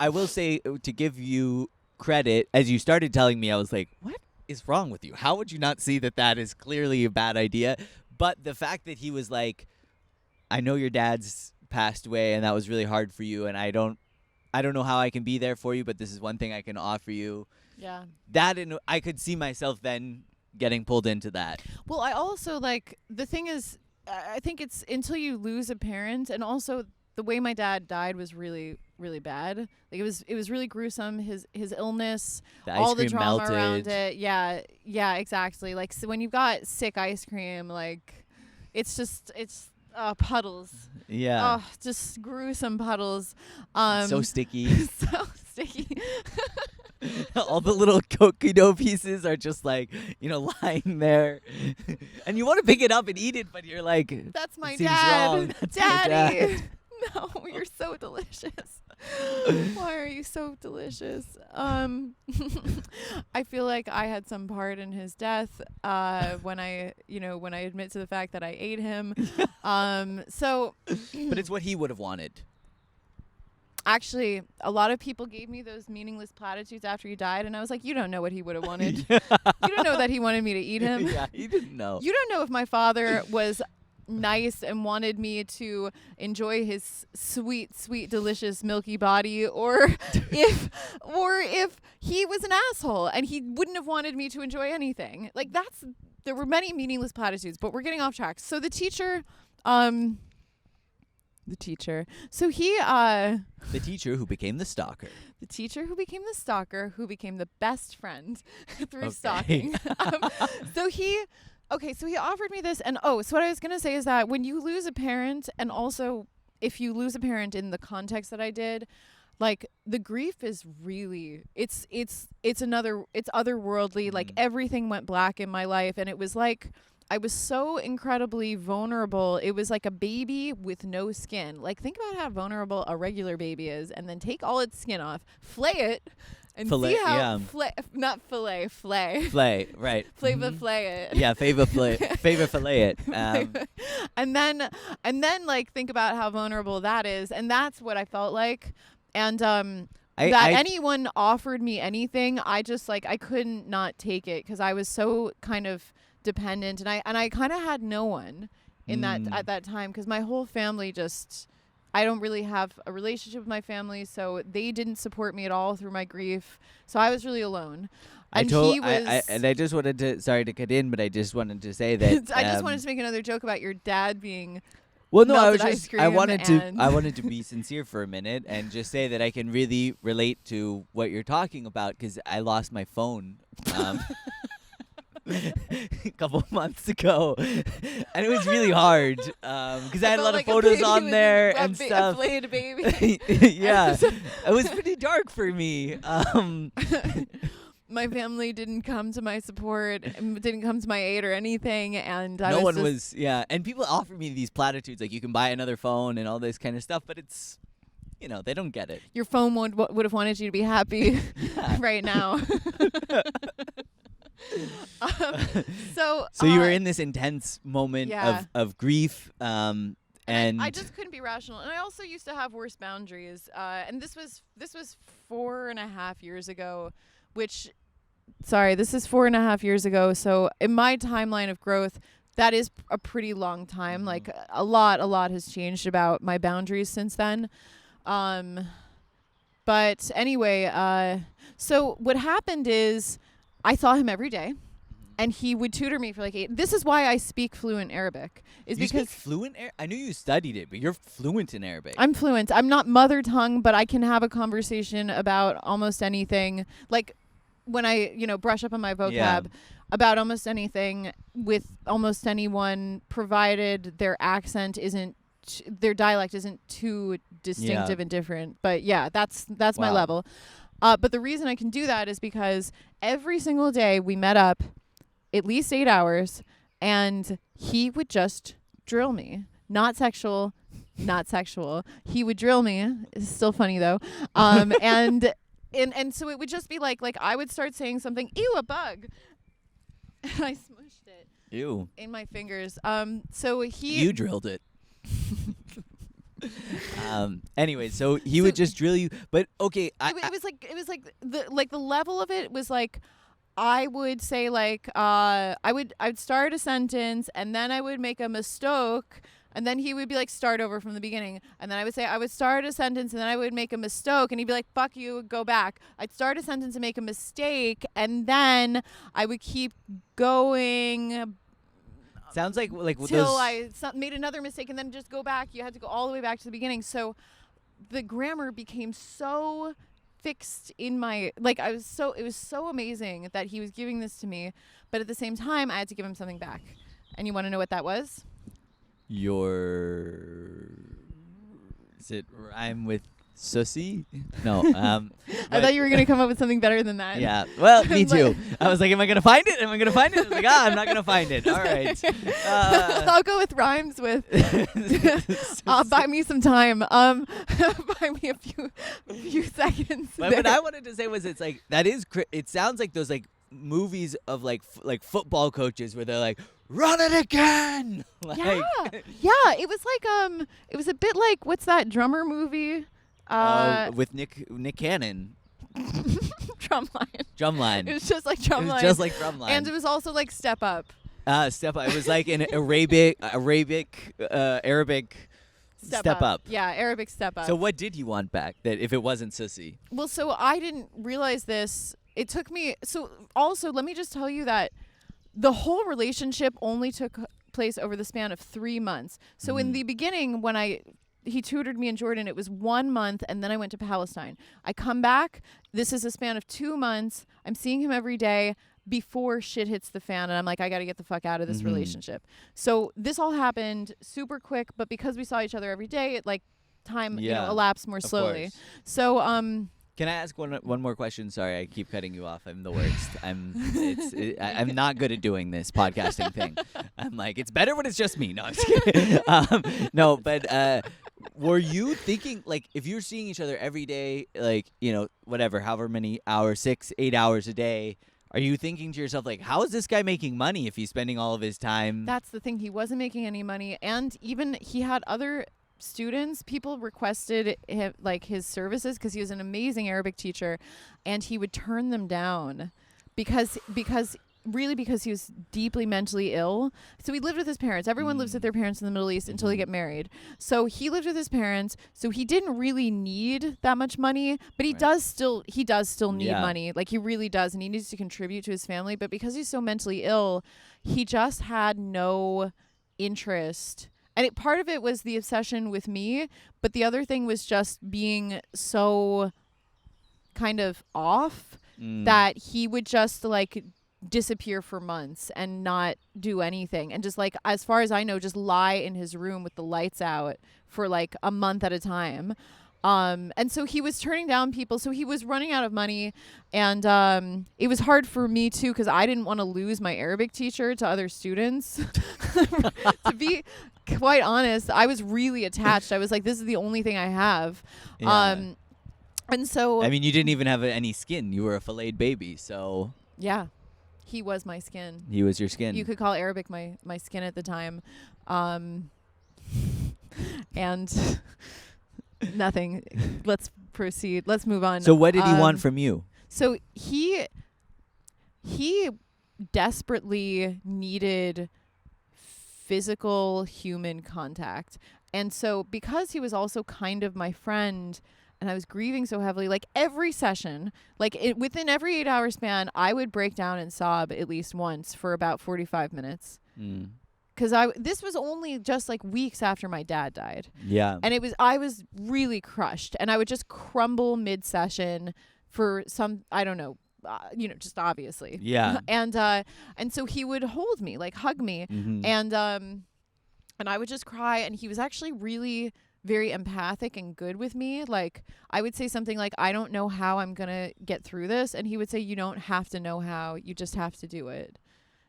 will say to give you credit, as you started telling me, I was like, what is wrong with you? How would you not see that is clearly a bad idea? But the fact that he was like, I know your dad's passed away and that was really hard for you, and I don't know how I can be there for you, but this is one thing I can offer you. Yeah. I could see myself then getting pulled into that. Well, I also, like, the thing is, I think it's until you lose a parent, and also the way my dad died was really, really bad. Like, it was really gruesome. His illness, all the drama melted around it. Yeah, exactly. Like, so when you've got sick ice cream, like, it's puddles. Yeah. Oh, just gruesome puddles. So sticky. So sticky. All the little cookie dough pieces are just like, lying there. And you want to pick it up and eat it, but you're like, that's my seems dad. wrong. That's Daddy. my dad. No, you're so delicious. Why are you so delicious? I feel like I had some part in his death when I admit to the fact that I ate him. So but it's what he would have wanted. Actually, a lot of people gave me those meaningless platitudes after he died, and I was like, you don't know what he would have wanted. You don't know that he wanted me to eat him. Yeah, he didn't know. You don't know if my father was nice and wanted me to enjoy his sweet, sweet, delicious, milky body, or if he was an asshole and he wouldn't have wanted me to enjoy anything. Like, there were many meaningless platitudes, but we're getting off track. So the teacher. So he the teacher who became the stalker. The teacher who became the stalker, who became the best friend through stalking. So he offered me this, and so what I was gonna say is that when you lose a parent, and also if you lose a parent in the context that I did, like, the grief is really it's otherworldly. Like, everything went black in my life, and it was like I was so incredibly vulnerable. It was like a baby with no skin. Like, think about how vulnerable a regular baby is, and then take all its skin off, flay it, and see how not fillet, flay. Flay, right. Flavor flay it. Yeah, favor fillet it. And then like, think about how vulnerable that is, and that's what I felt like. And anyone offered me anything, I just, like, I couldn't not take it, because I was so kind of dependent, and I kind of had no one in that at that time, because my whole family I don't really have a relationship with my family, so they didn't support me at all through my grief, so I was really alone. And I just wanted to, sorry to cut in, but I just wanted to say that I just wanted to make another joke about your dad being well, no, I wanted to be sincere for a minute and just say that I can really relate to what you're talking about, because I lost my phone. a couple of months ago, and it was really hard because I had a lot of photos on there and stuff. A baby. Yeah, it was pretty dark for me. My family didn't come to my support, didn't come to my aid or anything, and no one was. Yeah, and people offer me these platitudes like you can buy another phone and all this kind of stuff, but it's, they don't get it. Your phone would have wanted you to be happy right now. So you were in this intense moment of grief, and I just couldn't be rational. And I also used to have worse boundaries. And this was 4.5 years ago, this is 4.5 years ago. So in my timeline of growth, that is a pretty long time. Mm-hmm. Like a lot has changed about my boundaries since then. But anyway, so what happened is I saw him every day, and he would tutor me for like 8. This is why I speak fluent Arabic. You speak fluent Arabic? I knew you studied it, but you're fluent in Arabic. I'm fluent. I'm not mother tongue, but I can have a conversation about almost anything. Like when I, brush up on my vocab about almost anything with almost anyone, provided their accent their dialect isn't too distinctive and different. But yeah, that's my level. But the reason I can do that is because every single day we met up at least 8 hours, and he would just drill me. Not sexual. He would drill me. It's still funny though. And so it would just be like I would start saying something, ew, a bug. I smushed it. Ew. In my fingers. So you drilled it. Anyway, so he would just drill you, but okay. It was like the level of it was like I would say like I'd start a sentence and then I would make a mistake, and then he would be like start over from the beginning, and then I would say I would start a sentence and then I would make a mistake, and he'd be like fuck you, go back. I'd start a sentence and make a mistake, and then I would keep going. Sounds like till I made another mistake and then just go back. You had to go all the way back to the beginning. So the grammar became so fixed in my it was so amazing that he was giving this to me, but at the same time I had to give him something back. And you want to know what that was? Is it rhyme with sussy? No. I thought you were gonna come up with something better than that. Yeah. Well, me too. I was like, am I gonna find it? I was like, I'm not gonna find it. All right. I'll go with rhymes with. Buy me some time. Buy me a few seconds. But what I wanted to say was, it's like that is. It sounds like those like movies of like football coaches where they're like, run it again. Yeah. It was like it was a bit like, what's that drummer movie? With Nick Cannon. Drumline. It was just like Drumline. And it was also like Step Up. Step Up. It was like an Arabic Step Up. Yeah, Arabic Step Up. So what did you want back that if it wasn't Sissy? Well, so I didn't realize this. It took me. So also, let me just tell you that the whole relationship only took place over the span of 3 months. So in the beginning, when he tutored me in Jordan, it was 1 month, and then I went to Palestine. I come back. This is a span of 2 months. I'm seeing him every day before shit hits the fan, and I'm like, I got to get the fuck out of this relationship. So this all happened super quick, but because we saw each other every day, it time elapsed more slowly. So can I ask one more question? Sorry, I keep cutting you off. I'm the worst. I'm not good at doing this podcasting thing. I'm like, it's better when it's just me. No, I'm just kidding. No, but were you thinking, like, if you're seeing each other every day, like, whatever, however many hours, 6-8 hours a day, are you thinking to yourself, like, how is this guy making money if he's spending all of his time? That's the thing. He wasn't making any money, and even he had other students. People requested his services because he was an amazing Arabic teacher, and he would turn them down because he was deeply mentally ill. So he lived with his parents. Everyone lives with their parents in the Middle East until they get married. So he lived with his parents. So he didn't really need that much money, but he does still need money. Like, he really does, and he needs to contribute to his family. But because he's so mentally ill, he just had no interest. And part of it was the obsession with me, but the other thing was just being so kind of off that he would just disappear for months and not do anything, and just like, as far as I know, just lie in his room with the lights out for like a month at a time. And so he was turning down people, so he was running out of money, and it was hard for me too, because I didn't want to lose my Arabic teacher to other students. To be quite honest, I was really attached. I was like, this is the only thing I have. Yeah. And so I mean, you didn't even have any skin. You were a filleted baby, so yeah, he was my skin. he was your skin. You could call Arabic my skin at the time. And nothing. Let's proceed. Let's move on. So what did he want from you? So he desperately needed physical human contact. And so because he was also kind of my friend, and I was grieving so heavily, like every session, like within every 8-hour span, I would break down and sob at least once for about 45 minutes. Because this was only just like weeks after my dad died. Yeah. And I was really crushed, and I would just crumble mid-session for some, I don't know, just obviously. Yeah. And so he would hold me, like hug me, Mm-hmm. and I would just cry. And he was actually really very empathic and good with me. Like I would say something like, I don't know how I'm gonna get through this, and he would say, you don't have to know how, you just have to do it.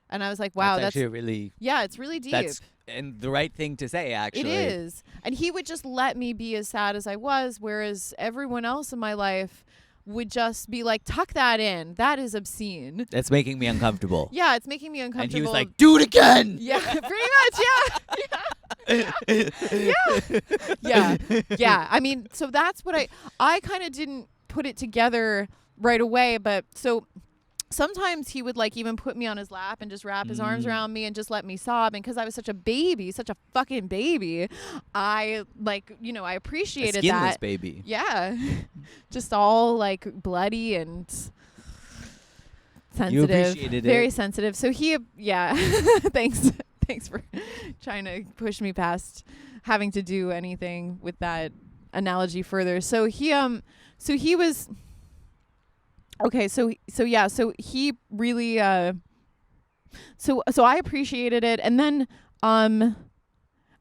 And I was like, wow, that's actually really, yeah, it's really deep. that's and the right thing to say, actually. It is. And he would just let me be as sad as I was, whereas everyone else in my life would just be like, tuck that in. That is obscene. That's making me uncomfortable. Yeah, it's making me uncomfortable. And he was like, do it again. Yeah, pretty much. Yeah. Yeah. I mean, so that's what I kind of didn't put it together right away. But so sometimes he would like even put me on his lap and just wrap his arms around me and just let me sob. And because I was such a baby, such a fucking baby, I I appreciated A skinless that. baby. Yeah. Just all like bloody and sensitive. You appreciated Very it. sensitive. So thanks for trying to push me past having to do anything with that analogy further. So he was okay. So he really so I appreciated it. And then and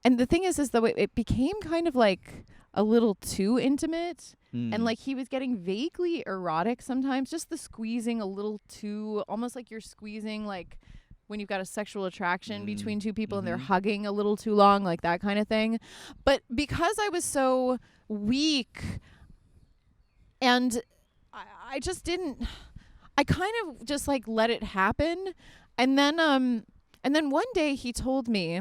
the thing is though it became kind of like a little too intimate. And like he was getting vaguely erotic sometimes, just the squeezing a little too, almost like you're squeezing like when you've got a sexual attraction between two people and they're hugging a little too long, like that kind of thing. But because I was so weak and I just didn't, I kind of just like let it happen. And then one day he told me,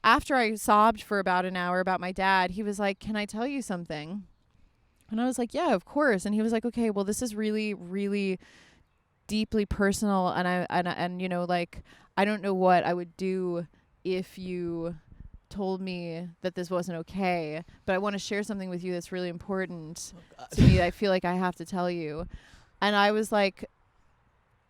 after I sobbed for about an hour about my dad, he was like, "Can I tell you something?" And I was like, "Yeah, of course." And he was like, "Okay, well, this is really, really deeply personal, and I don't know what I would do if you told me that this wasn't okay, but I want to share something with you that's really important to me. I feel like I have to tell you." And I was like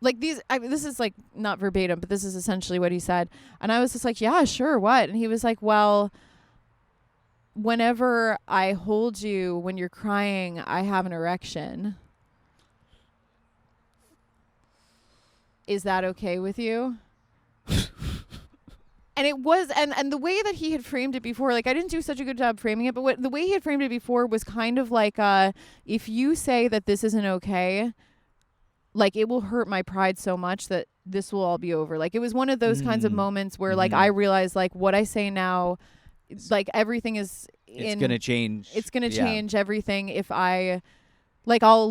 this is like not verbatim, but this is essentially what he said. And I was just like, "Yeah, sure, what?" And he was like, "Well, whenever I hold you when you're crying, I have an erection. Is that okay with you?" And it was, and the way that he had framed it before, like I didn't do such a good job framing it, but the way he had framed it before was kind of like, if you say that this isn't okay, like it will hurt my pride so much that this will all be over. Like it was one of those kinds of moments where like I realized like what I say now, like everything is it's gonna change. It's gonna change everything if I'll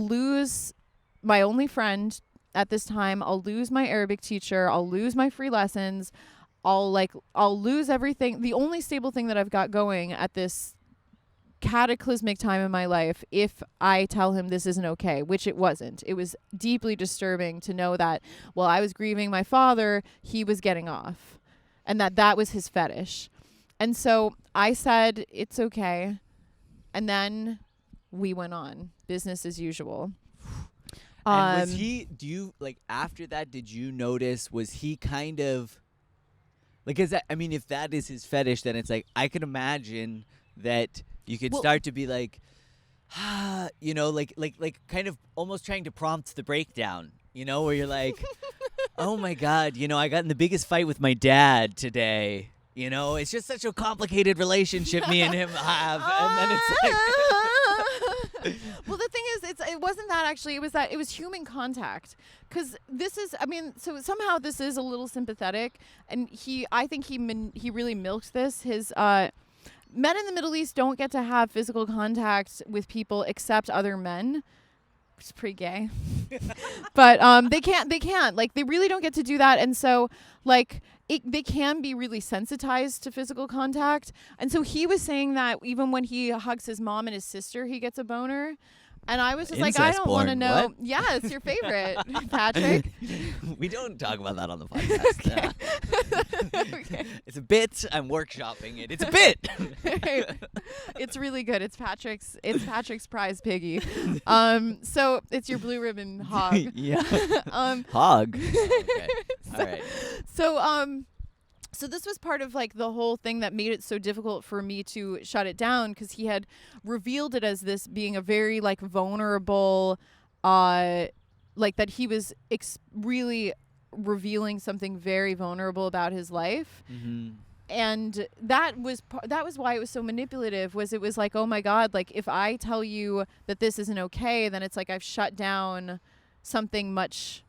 lose my only friend at this time. I'll lose my Arabic teacher. I'll lose my free lessons. I'll lose everything. The only stable thing that I've got going at this cataclysmic time in my life if I tell him this isn't okay, which it wasn't. It was deeply disturbing to know that while I was grieving my father, he was getting off, and that was his fetish. And so I said, "It's okay." And then we went on business as usual. And after that, did you notice, was he kind of like, if that is his fetish, then it's like, I can imagine that you could start to be like, like kind of almost trying to prompt the breakdown, where you're like, oh my God, I got in the biggest fight with my dad today. It's just such a complicated relationship me and him have. And then it's like... Well, the thing is, it wasn't that actually. It was human contact. Because this is, so somehow this is a little sympathetic. And I think he really milked this. His, men in the Middle East don't get to have physical contact with people except other men. It's pretty gay. But they can't. Like, they really don't get to do that. And so, like, they can be really sensitized to physical contact. And so he was saying that even when he hugs his mom and his sister, he gets a boner. And I was just Incest like, I don't want to porn. know. What? Yeah, it's your favorite, Patrick. We don't talk about that on the podcast. Okay. It's a bit. I'm workshopping it. It's a bit. It's really good. It's Patrick's prize piggy. So it's your blue ribbon hog. Yeah. Hog. Okay. All right. So this was part of like the whole thing that made it so difficult for me to shut it down, because he had revealed it as this being a very like vulnerable, like that he was really revealing something very vulnerable about his life. Mm-hmm. And that was why it was so manipulative. It was like, oh my God, like if I tell you that this isn't okay, then it's like I've shut down something much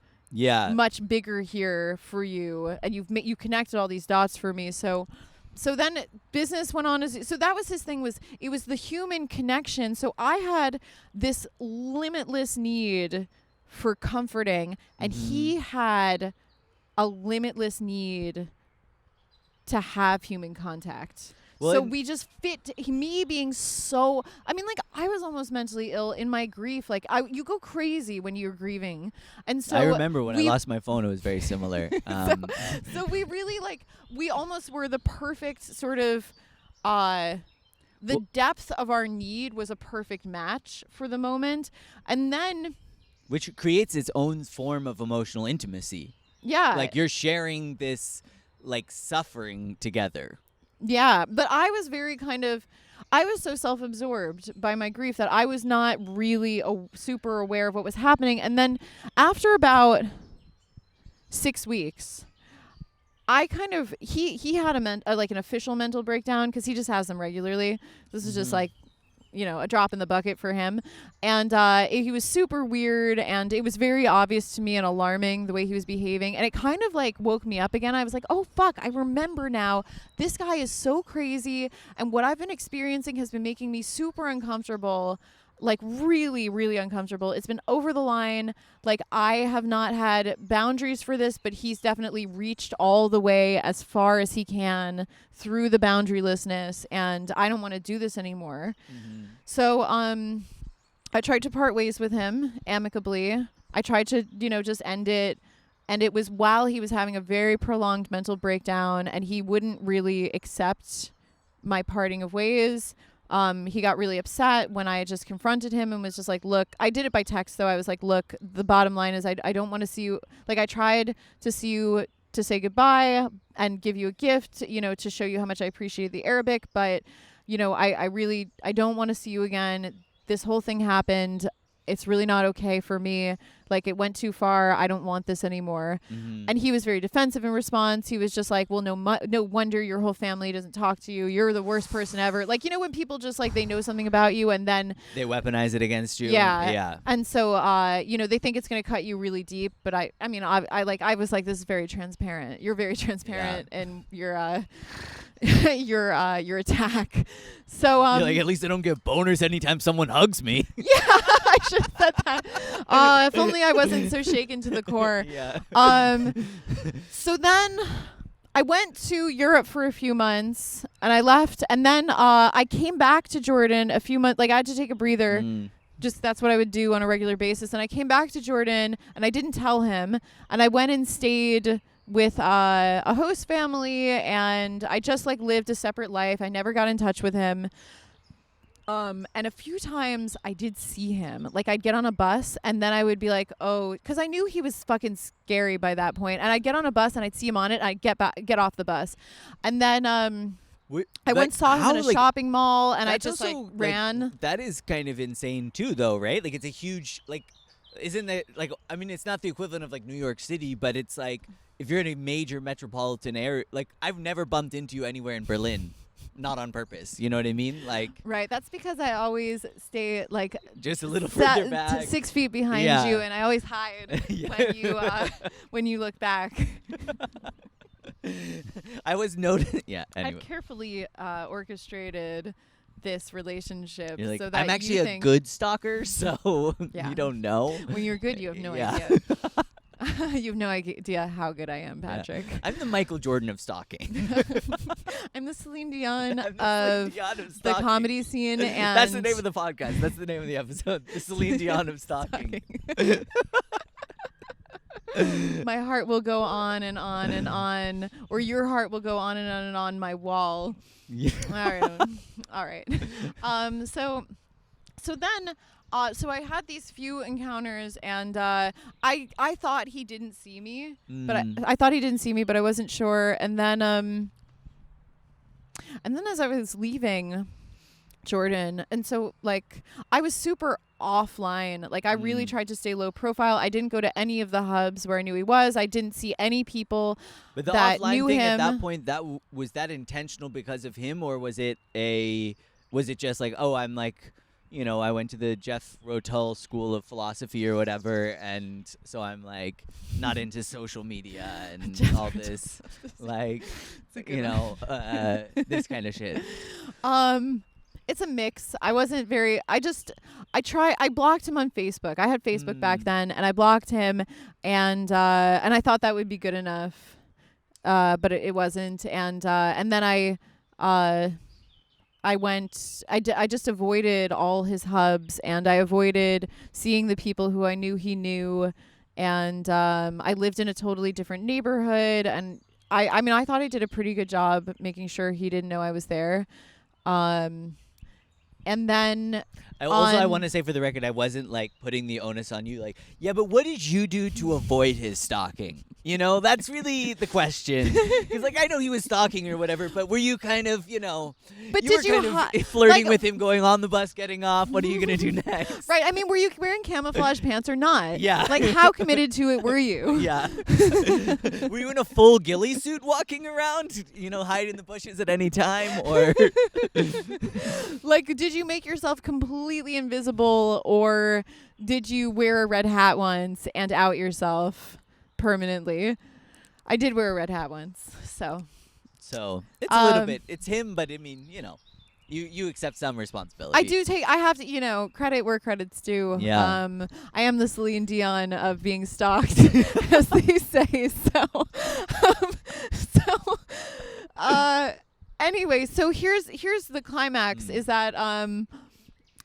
bigger here for you, and you connected all these dots for me. So then business went on. So that was his thing. It was the human connection. So I had this limitless need for comforting, and he had a limitless need to have human contact. Well, so we just fit. Me being so, like I was almost mentally ill in my grief. Like you go crazy when you're grieving, and so I remember when I lost my phone. It was very similar. So we really we almost were the perfect sort of. The depth of our need was a perfect match for the moment, and then, which creates its own form of emotional intimacy. Yeah, like you're sharing this like suffering together. Yeah, but I was I was so self-absorbed by my grief that I was not really super aware of what was happening. And then after about 6 weeks, I he had an official mental breakdown, because he just has them regularly. This is just like, a drop in the bucket for him. And he was super weird, and it was very obvious to me and alarming the way he was behaving. And it kind of like woke me up again. I was like, oh fuck, I remember now. This guy is so crazy, and what I've been experiencing has been making me super uncomfortable. Like really, really uncomfortable. It's been over the line. Like I have not had boundaries for this, but he's definitely reached all the way as far as he can through the boundarylessness, and I don't want to do this anymore. Mm-hmm. So I tried to part ways with him amicably. I tried to, just end it. And it was while he was having a very prolonged mental breakdown, and he wouldn't really accept my parting of ways. He got really upset when I just confronted him and was just like, look, I did it by text though. I was like, look, the bottom line is I don't want to see you. Like I tried to see you to say goodbye and give you a gift, to show you how much I appreciate the Arabic. But, I don't want to see you again. This whole thing happened. It's really not okay for me. Like it went too far. I don't want this anymore. Mm-hmm. And he was very defensive in response. He was just like, well, no wonder your whole family doesn't talk to you. You're the worst person ever. Like, when people just like, they know something about you and then they weaponize it against you. Yeah. Yeah. And so, they think it's going to cut you really deep. But I was like, this is very transparent. You're very transparent in your your attack. So you're like, at least I don't get boners anytime someone hugs me. Yeah, I should have said that. If only I wasn't so shaken to the core. Yeah. So then I went to Europe for a few months, and I left, and then I came back to Jordan a few months. Like I had to take a breather. Just that's what I would do on a regular basis. And I came back to Jordan, and I didn't tell him, and I went and stayed with a host family, and I just like lived a separate life. I never got in touch with him. And a few times I did see him. Like I'd get on a bus, and then I would be like, oh, because I knew he was fucking scary by that point. And I'd get on a bus, and I'd see him on it, and I'd get off the bus. And then I went and saw him in a shopping mall, and I just ran. That is kind of insane too, though, right? Like it's a huge isn't it like, I mean, it's not the equivalent of like New York City, but it's like if you're in a major metropolitan area, like I've never bumped into you anywhere in Berlin, not on purpose. You know what I mean? Like, Right. That's because I always stay like just a little further back. 6 feet behind Yeah. you, and I always hide when you look back. I was noting. Yeah. Anyway, I've carefully orchestrated this relationship you're like, so that I'm actually you a think good stalker, so Yeah. you don't know. when you're good, you have no Yeah. idea. You have no idea how good I am, Yeah. Patrick. I'm the Michael Jordan of stalking. I'm the Celine Dion I'm the of Celine Dion of the stalking. comedy scene, and That's the name of the podcast. That's the name of the episode. The Celine Dion of stalking. My heart will go on and on and on, or your heart will go on and on my wall. Yeah. All right. So then I had these few encounters, and I thought he didn't see me, but I thought he didn't see me, but I wasn't sure. And then as I was leaving Jordan, and so like I was super offline. Like I really tried to stay low profile. I didn't go to any of the hubs where I knew he was. I didn't see any people But the that offline knew thing him. at that point, was that intentional because of him, or was it just like, oh, I'm like, you know, I went to the Jeff Rotel School of Philosophy or whatever, and so I'm like not into social media and all this, like, you know, this kind of shit. It's a mix. I wasn't very. I blocked him on Facebook. I had Facebook back then, and I blocked him, and I thought that would be good enough, but it wasn't. And then I just avoided all his hubs, and I avoided seeing the people who I knew he knew, and I lived in a totally different neighborhood, and I mean I thought I did a pretty good job making sure he didn't know I was there. And then I want to say for the record, I wasn't like putting the onus on you. Like, yeah, but what did you do to avoid his stalking? You know, that's really the question. Because like I know he was stalking or whatever, but were you kind of, you know, But you did were you kind of flirting with him, going on the bus, getting off? What are you gonna do next? Right. I mean, were you wearing camouflage pants or not? Yeah. Like, how committed to it were you? Yeah. Were you in a full ghillie suit walking around, you know, hiding in the bushes at any time, or Like, did you make yourself completely invisible, or did you wear a red hat once and out yourself permanently? I did wear a red hat once, so. So it's a little bit. It's him, but I mean, you know, you accept some responsibility. I do take. I have to, you know, credit where credit's due. Yeah. I am the Celine Dion of being stalked, as they say. Anyway, so here's the climax. Is that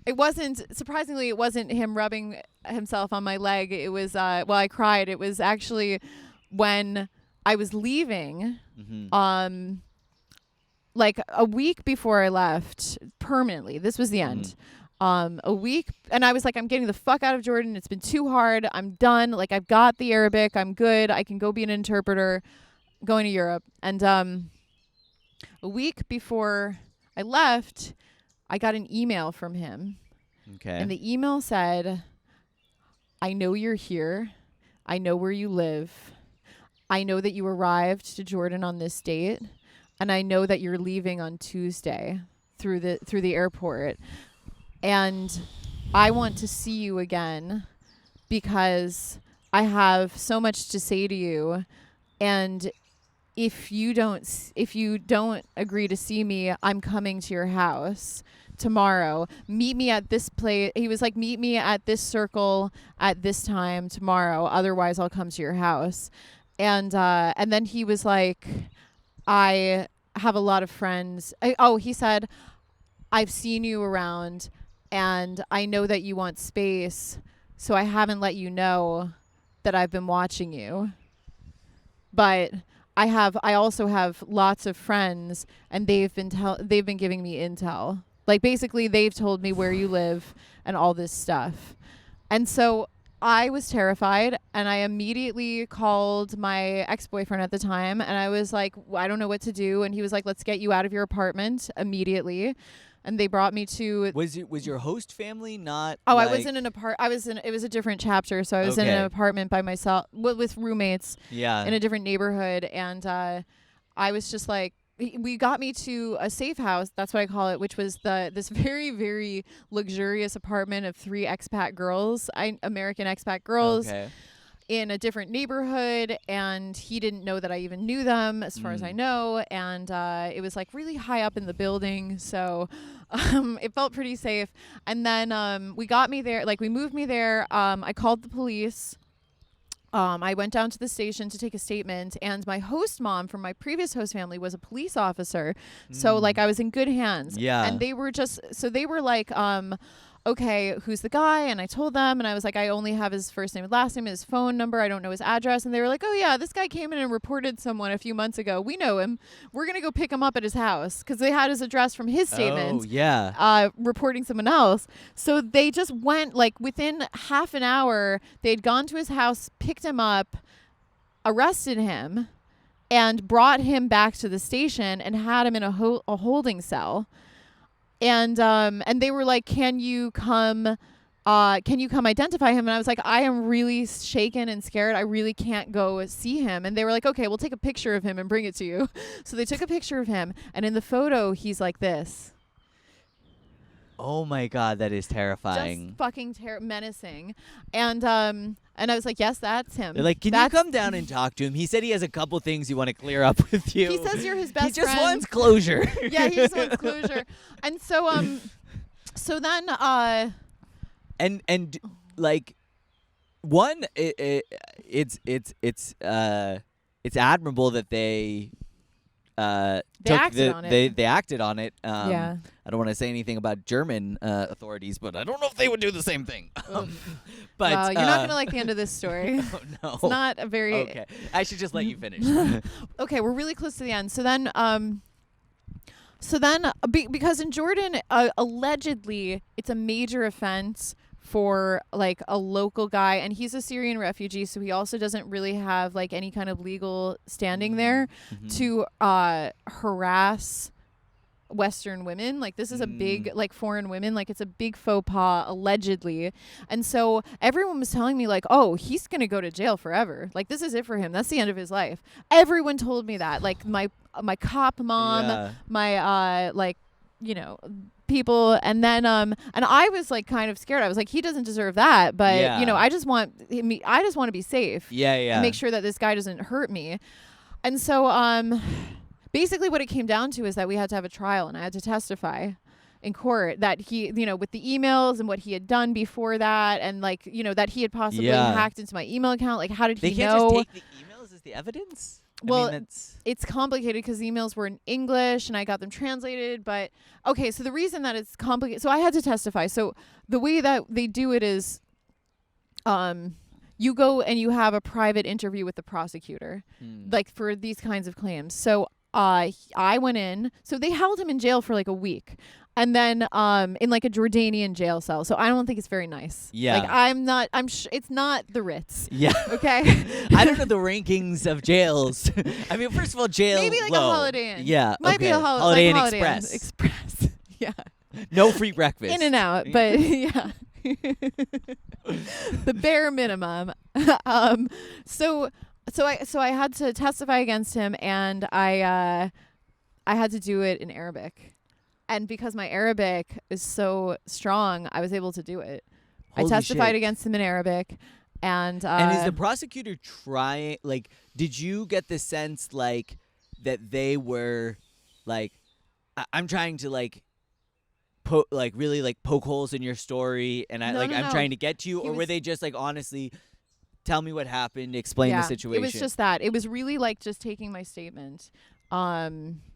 it wasn't him rubbing himself on my leg. It was I cried. It was actually when I was leaving. Like a week before I left permanently. This was the end. A week, and I was like, I'm getting the fuck out of Jordan. It's been too hard. I'm done. Like, I've got the Arabic. I'm good. I can go be an interpreter, going to Europe. And a week before I left, I got an email from him. Okay. And the email said, I know you're here. I know where you live. I know that you arrived to Jordan on this date. And I know that you're leaving on Tuesday through the airport. And I want to see you again because I have so much to say to you. And if you don't agree to see me, I'm coming to your house tomorrow. Meet me at this place. He was like, meet me at this circle at this time tomorrow. Otherwise, I'll come to your house. And then he was like, I have a lot of friends. He said, I've seen you around and I know that you want space. So I haven't let you know that I've been watching you. But I also have lots of friends and they've been giving me intel. Like basically they've told me where you live and all this stuff. And so I was terrified and I immediately called my ex-boyfriend at the time and I was like, I don't know what to do. And he was like, let's get you out of your apartment immediately. and they brought me to. Was your host family not? Oh, like, I was in an it was a different chapter, so I was in an apartment by myself with roommates. Yeah. In a different neighborhood, and I was just like, we got me to a safe house. That's what I call it, which was this very, very luxurious apartment of 3 expat girls, American expat girls. Okay. In a different neighborhood, and he didn't know that I even knew them, as far as I know, and it was like really high up in the building, so it felt pretty safe. And then we got me there, like we moved me there. I called the police. I went down to the station to take a statement, and my host mom from my previous host family was a police officer, so like I was in good hands. Yeah. And they were like, okay, who's the guy? And I told them, and I was like, I only have his first name and last name, his phone number. I don't know his address. And they were like, oh yeah, this guy came in and reported someone a few months ago. We know him. We're going to go pick him up at his house, because they had his address from his statement. Oh, yeah. Reporting someone else. So they just went, like, within half an hour, they'd gone to his house, picked him up, arrested him, and brought him back to the station and had him in a holding cell. And they were like, can you come identify him? And I was like, I am really shaken and scared. I really can't go see him. And they were like, okay, we'll take a picture of him and bring it to you. So they took a picture of him, and in the photo, he's like this. Oh my God, that is terrifying. Just fucking menacing. And I was like, yes, that's him. They're like, can you come down and talk to him? He said he has a couple things you want to clear up with you. He says you're his best friend. He just wants closure. Yeah, he just wants closure. And so then and like, one, it's admirable that they acted on it. They acted on it. Yeah. I don't want to say anything about German authorities, but I don't know if they would do the same thing. But wow, you're not going to like the end of this story. Oh, no. It's not a very... Okay. I should just let you finish. Okay, we're really close to the end. So then because in Jordan, allegedly, it's a major offense for like a local guy, and he's a Syrian refugee, so he also doesn't really have like any kind of legal standing there to harass Western women. Like, this is a big, like, foreign women, like, it's a big faux pas, allegedly. And so everyone was telling me, like, oh, he's gonna go to jail forever, like, this is it for him, that's the end of his life. Everyone told me that, like my cop mom, my like, you know, people. And then and I was like kind of scared. I was like, he doesn't deserve that, but you know, I just want to be safe, and make sure that this guy doesn't hurt me. And so basically what it came down to is that we had to have a trial, and I had to testify in court that he, you know, with the emails and what he had done before that, and like, you know, that he had possibly hacked into my email account. Like, how did he know? They can't just take the emails as the evidence? Well, it's complicated because the emails were in English and I got them translated. But okay, so the reason that it's complicated, so I had to testify. So the way that they do it is, you go and you have a private interview with the prosecutor, like for these kinds of claims. So I went in, so they held him in jail for like a week, and then in like a Jordanian jail cell. So I don't think it's very nice. Yeah. Like it's not the Ritz. Yeah. Okay. I don't know the rankings of jails. I mean, first of all, jail maybe like low. a Holiday Inn. Yeah. Might be a Holiday Inn Holiday Express. Express. Yeah. No free breakfast. In and out, but yeah. The bare minimum. So I had to testify against him, and I had to do it in Arabic. And because my Arabic is so strong, I was able to do it. Holy I testified shit. against him in Arabic. And is the prosecutor trying, like, did you get the sense, like, that they were, like, I'm trying to, like, really, like, poke holes in your story, and I'm trying to get to you, or were they just, like, honestly, tell me what happened, explain the situation? It was just that. It was really, like, just taking my statement.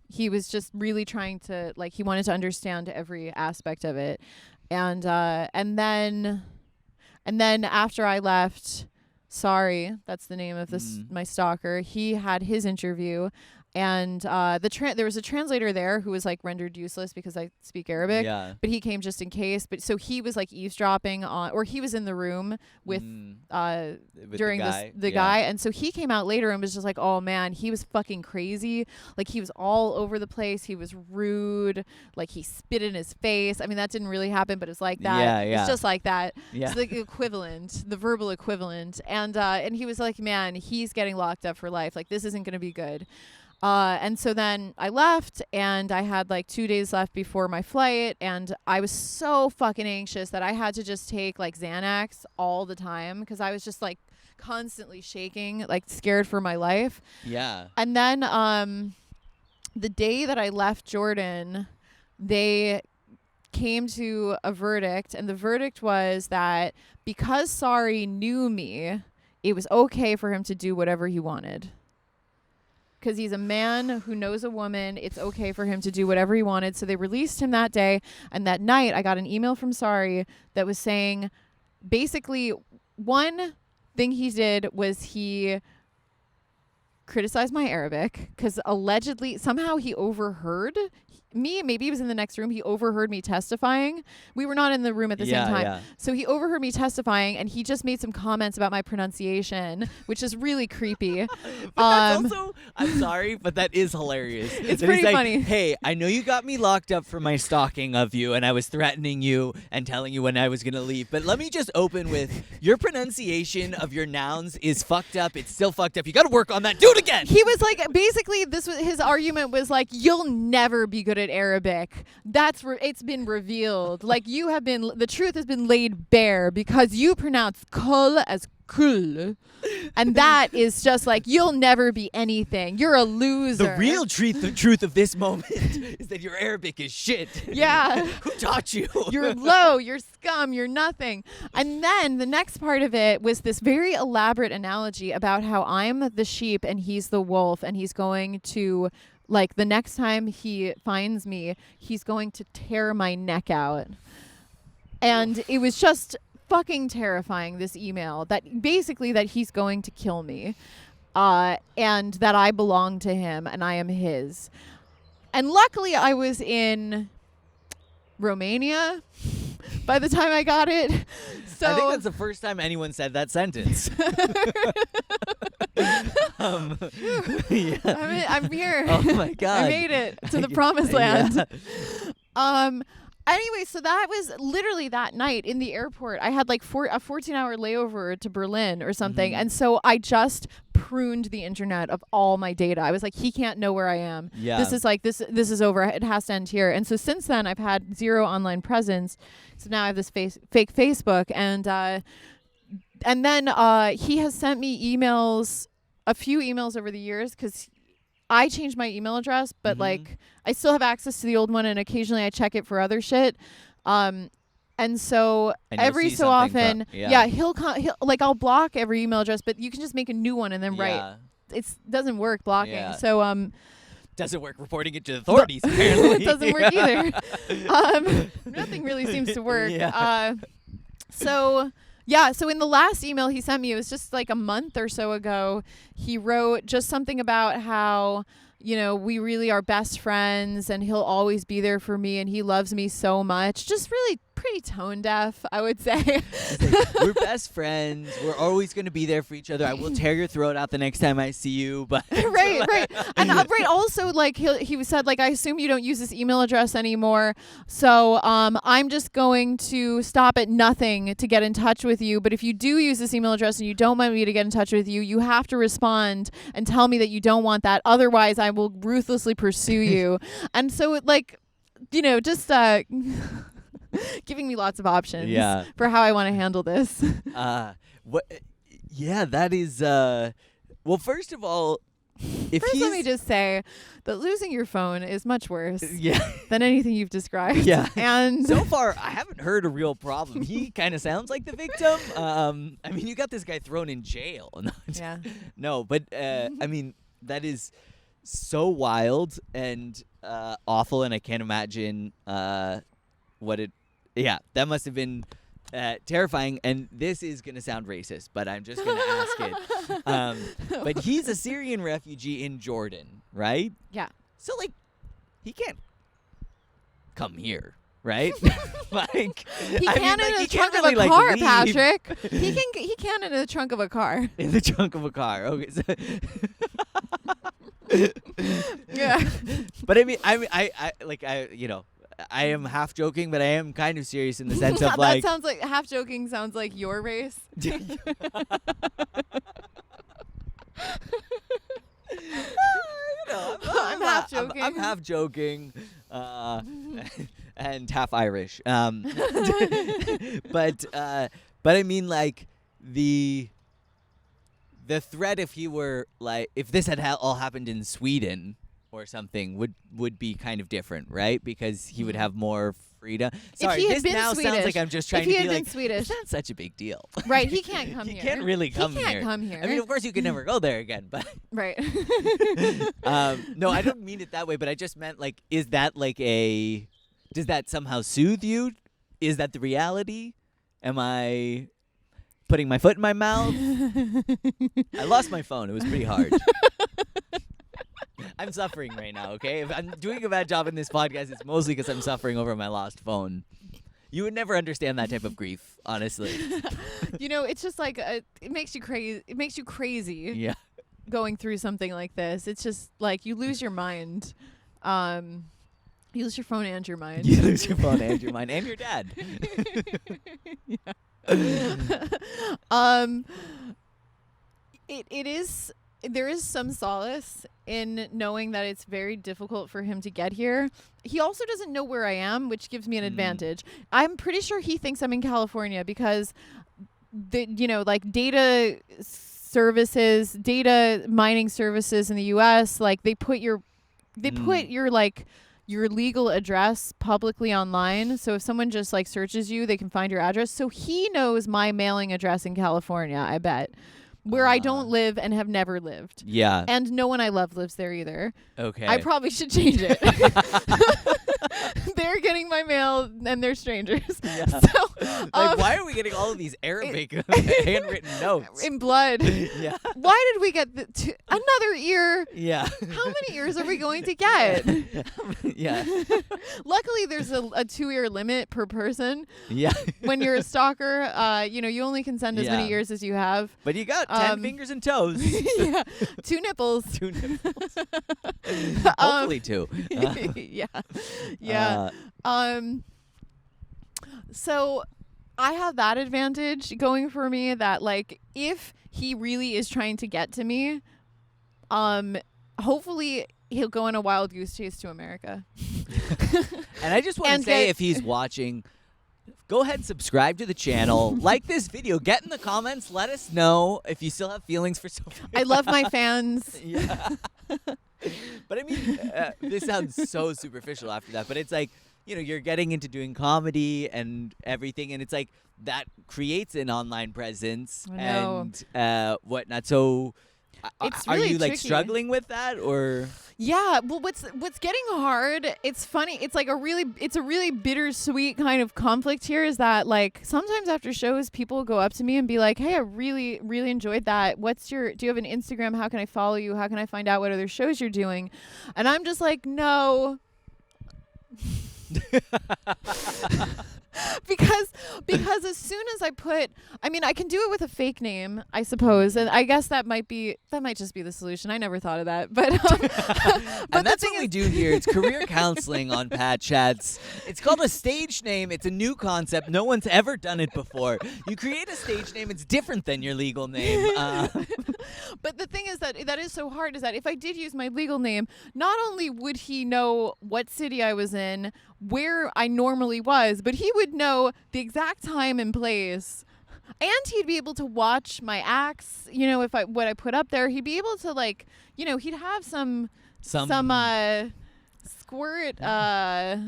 He was just really trying to, like, he wanted to understand every aspect of it. And then after I left, Sorry, that's the name of this my stalker, he had his interview, And there was a translator there who was like rendered useless because I speak Arabic. Yeah. But he came just in case. But so he was like eavesdropping on, or he was in the room with during the guy. And so he came out later and was just like, oh man, he was fucking crazy. Like he was all over the place. He was rude. Like he spit in his face. I mean, that didn't really happen, but it's like that. Yeah, It's just like that. Yeah. It's the equivalent, the verbal equivalent. And he was like, man, he's getting locked up for life. Like this isn't going to be good. And so then I left and I had like 2 days left before my flight, and I was so fucking anxious that I had to just take like Xanax all the time because I was just like constantly shaking, like scared for my life. Yeah. And then the day that I left Jordan, they came to a verdict, and the verdict was that because Sari knew me, it was okay for him to do whatever he wanted. Because he's a man who knows a woman, it's okay for him to do whatever he wanted. So they released him that day. And that night, I got an email from Sari that was saying, basically, one thing he did was he criticized my Arabic because allegedly, somehow he overheard me. Maybe he was in the next room. He overheard me testifying. We were not in the room at the same time. Yeah. So he overheard me testifying, and he just made some comments about my pronunciation, which is really creepy. But that's also, I'm sorry, but that is hilarious. It's pretty funny. Hey, I know you got me locked up for my stalking of you, and I was threatening you and telling you when I was going to leave. But let me just open with, your pronunciation of your nouns is fucked up. It's still fucked up. You got to work on that. Do it again. He was like, basically, his argument was like, you'll never be good at Arabic. It's been revealed. Like the truth has been laid bare because you pronounce kul as kul. And that is just like, you'll never be anything. You're a loser. The real truth of this moment is that your Arabic is shit. Yeah. Who taught you? You're low, you're scum, you're nothing. And then the next part of it was this very elaborate analogy about how I'm the sheep and he's the wolf, and he's going to, like, the next time he finds me, he's going to tear my neck out. And it was just fucking terrifying, this email, that basically that he's going to kill me, and that I belong to him and I am his. And luckily I was in Romania by the time I got it. So I think that's the first time anyone said that sentence. Yeah. I'm here. Oh my God. I made it to the promised land. Yeah. Anyway, so that was literally that night in the airport. I had like a 14-hour layover to Berlin or something. Mm-hmm. And so I just pruned the internet of all my data. I was like, he can't know where I am. Yeah. This is like, this is over. It has to end here. And so since then, I've had zero online presence. So now I have this fake Facebook. And then he has sent me emails, a few emails over the years, because I changed my email address, but like I still have access to the old one, and occasionally I check it for other shit. And so every so often, he'll like, I'll block every email address, but you can just make a new one and then write. It doesn't work blocking. Yeah. So doesn't work reporting it to the authorities. Apparently, it doesn't work either. Nothing really seems to work. Yeah. So in the last email he sent me, it was just like a month or so ago, he wrote just something about how, you know, we really are best friends and he'll always be there for me and he loves me so much. Just really pretty tone deaf, I would say. Like, we're best friends. We're always going to be there for each other. I will tear your throat out the next time I see you. But right. And also, like, he said, like, I assume you don't use this email address anymore. So I'm just going to stop at nothing to get in touch with you. But if you do use this email address and you don't want me to get in touch with you, you have to respond and tell me that you don't want that. Otherwise, I will ruthlessly pursue you. And so it, like, you know, just giving me lots of options for how I want to handle this. What? Yeah, that is. Well, first of all, let me just say that losing your phone is much worse than anything you've described. Yeah. And so far, I haven't heard a real problem. He kind of sounds like the victim. I mean, you got this guy thrown in jail. Yeah. No, but I mean, that is so wild and awful, and I can't imagine what it. Yeah, that must have been terrifying, and this is going to sound racist, but I'm just going to ask it. But he's a Syrian refugee in Jordan, right? Yeah. So like, he can't come here, right? Like He I can mean, in like, the he trunk can't of really, a like, car, leave. Patrick. He can in the trunk of a car. In the trunk of a car. Okay. So Yeah. But I mean, I am half joking, but I am kind of serious in the sense of that like. sounds like half joking. Sounds like your race. I'm half joking. I'm half joking, and half Irish. But I mean, like the threat, if he were like, if this had all happened in Sweden or something, would be kind of different, right? Because he would have more freedom. Sorry, if he had this been now Swedish, sounds like I'm just trying if he to had be been like, Swedish, it's not such a big deal. Right? He can't come He here. can't really come he here. can't come here. I mean, of course, you can never go there again, but right. no, I don't mean it that way. But I just meant like, is that like does that somehow soothe you? Is that the reality? Am I putting my foot in my mouth? I lost my phone. It was pretty hard. I'm suffering right now, okay? If I'm doing a bad job in this podcast, it's mostly because I'm suffering over my lost phone. You would never understand that type of grief, honestly. It's just like it makes you crazy. It makes you crazy. Yeah. Going through something like this, it's just like you lose your mind. You lose your phone and your mind. You lose your phone and your mind and your dad. Yeah. It is. There is some solace in knowing that it's very difficult for him to get here. He also doesn't know where I am, which gives me an advantage. I'm pretty sure he thinks I'm in California because like data mining services in the US, like they put your like your legal address publicly online. So if someone just like searches you, they can find your address. So he knows my mailing address in California, I bet. Where I don't live and have never lived. Yeah. And no one I love lives there either. Okay. I probably should change it. They're getting my mail and they're strangers. Yeah. So, why are we getting all of these Arabic handwritten notes? in blood. Yeah. Why did we get another ear? Yeah. How many ears are we going to get? Yeah. Luckily, there's a 2-ear limit per person. Yeah. When you're a stalker, you only can send as many ears as you have. But you got 10 fingers and toes. Yeah. 2 nipples. 2 nipples. Hopefully 2. Yeah. Yeah. So I have that advantage going for me that like if he really is trying to get to me, hopefully he'll go on a wild goose chase to America. And I just want to say, if he's watching, go ahead and subscribe to the channel. Like this video. Get in the comments. Let us know if you still have feelings for Sofia. I love my fans. Yeah. But I mean, this sounds so superficial after that. But it's like, you're getting into doing comedy and everything. And it's like that creates an online presence and whatnot. So it's are really you like tricky. struggling with that or? Yeah, well, what's getting hard? It's funny. It's like a really bittersweet kind of conflict here. Is that like sometimes after shows, people go up to me and be like, "Hey, I really really enjoyed that. Do you have an Instagram? How can I follow you? How can I find out what other shows you're doing?" And I'm just like, no. because as soon as I can do it with a fake name, I suppose, and I guess that might just be the solution. I never thought of that, but and that's what we do here. It's career counseling on Patchats. It's called a stage name. It's a new concept. No one's ever done it before. You create a stage name. It's different than your legal name. But the thing is that is so hard. Is that if I did use my legal name, not only would he know what city I was in, where I normally was, but he would know the exact time and place, and he'd be able to watch my acts. What I put up there, he'd be able to like, he'd have some squirt. What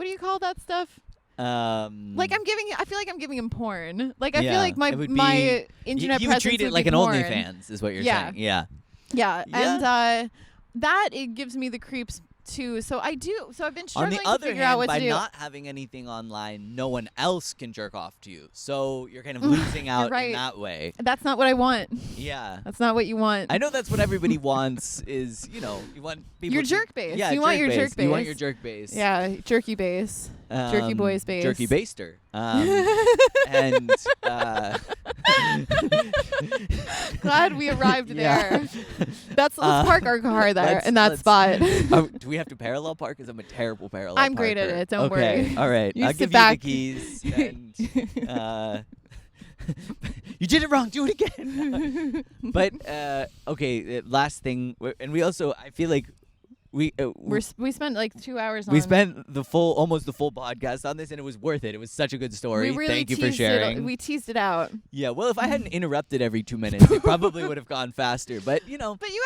do you call that stuff? Like I feel like I'm giving him porn. Like I feel like my internet you presence would treat it like an OnlyFans, is what you're saying. Yeah. Yeah. And that it gives me the creeps too. So I've been On struggling the other to figure out hand, what by to do. not having anything online, no one else can jerk off to you. So you're kind of losing out in right. that way. That's not what I want. Yeah. That's not what you want. I know that's what everybody wants is, you want people Your to- jerk base. Yeah, You want your jerk You want base. your jerk base. Yeah, jerky base. Jerky boys base. Jerky baster. And Glad we arrived Yeah. there. Let's park our car there in that let's- spot. Do we have to parallel park? Because I'm a terrible parallel I'm great at parker. it, don't okay. worry. All right. You I'll sit give back. you the keys. And, you did it wrong. Do it again. But okay. Last thing, and we also, I feel like we spent like 2 hours on we spent almost the full podcast on this, and it was worth it. It was such a good story. We really Thank you for teased sharing. We teased it out. Yeah. Well, if I hadn't interrupted every 2 minutes, it probably would have gone faster. But But you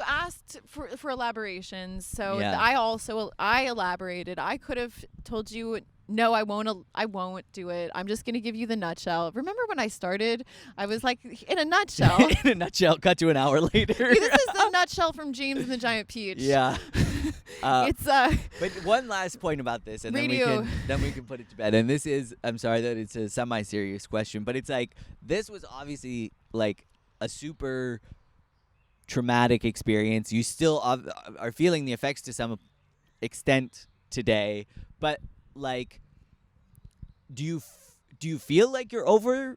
asked for elaborations. So Yeah. I elaborated. I could have told you, no, I won't do it. I'm just going to give you the nutshell. Remember when I started? I was like, in a nutshell. in a nutshell, cut to an hour later. This is the nutshell from James and the Giant Peach. Yeah. It's But one last point about this, and Radio. then we can put it to bed. And this is, I'm sorry that it's a semi-serious question, but it's like, this was obviously like a super traumatic experience. You still are feeling the effects to some extent today, but like, do you feel like you're over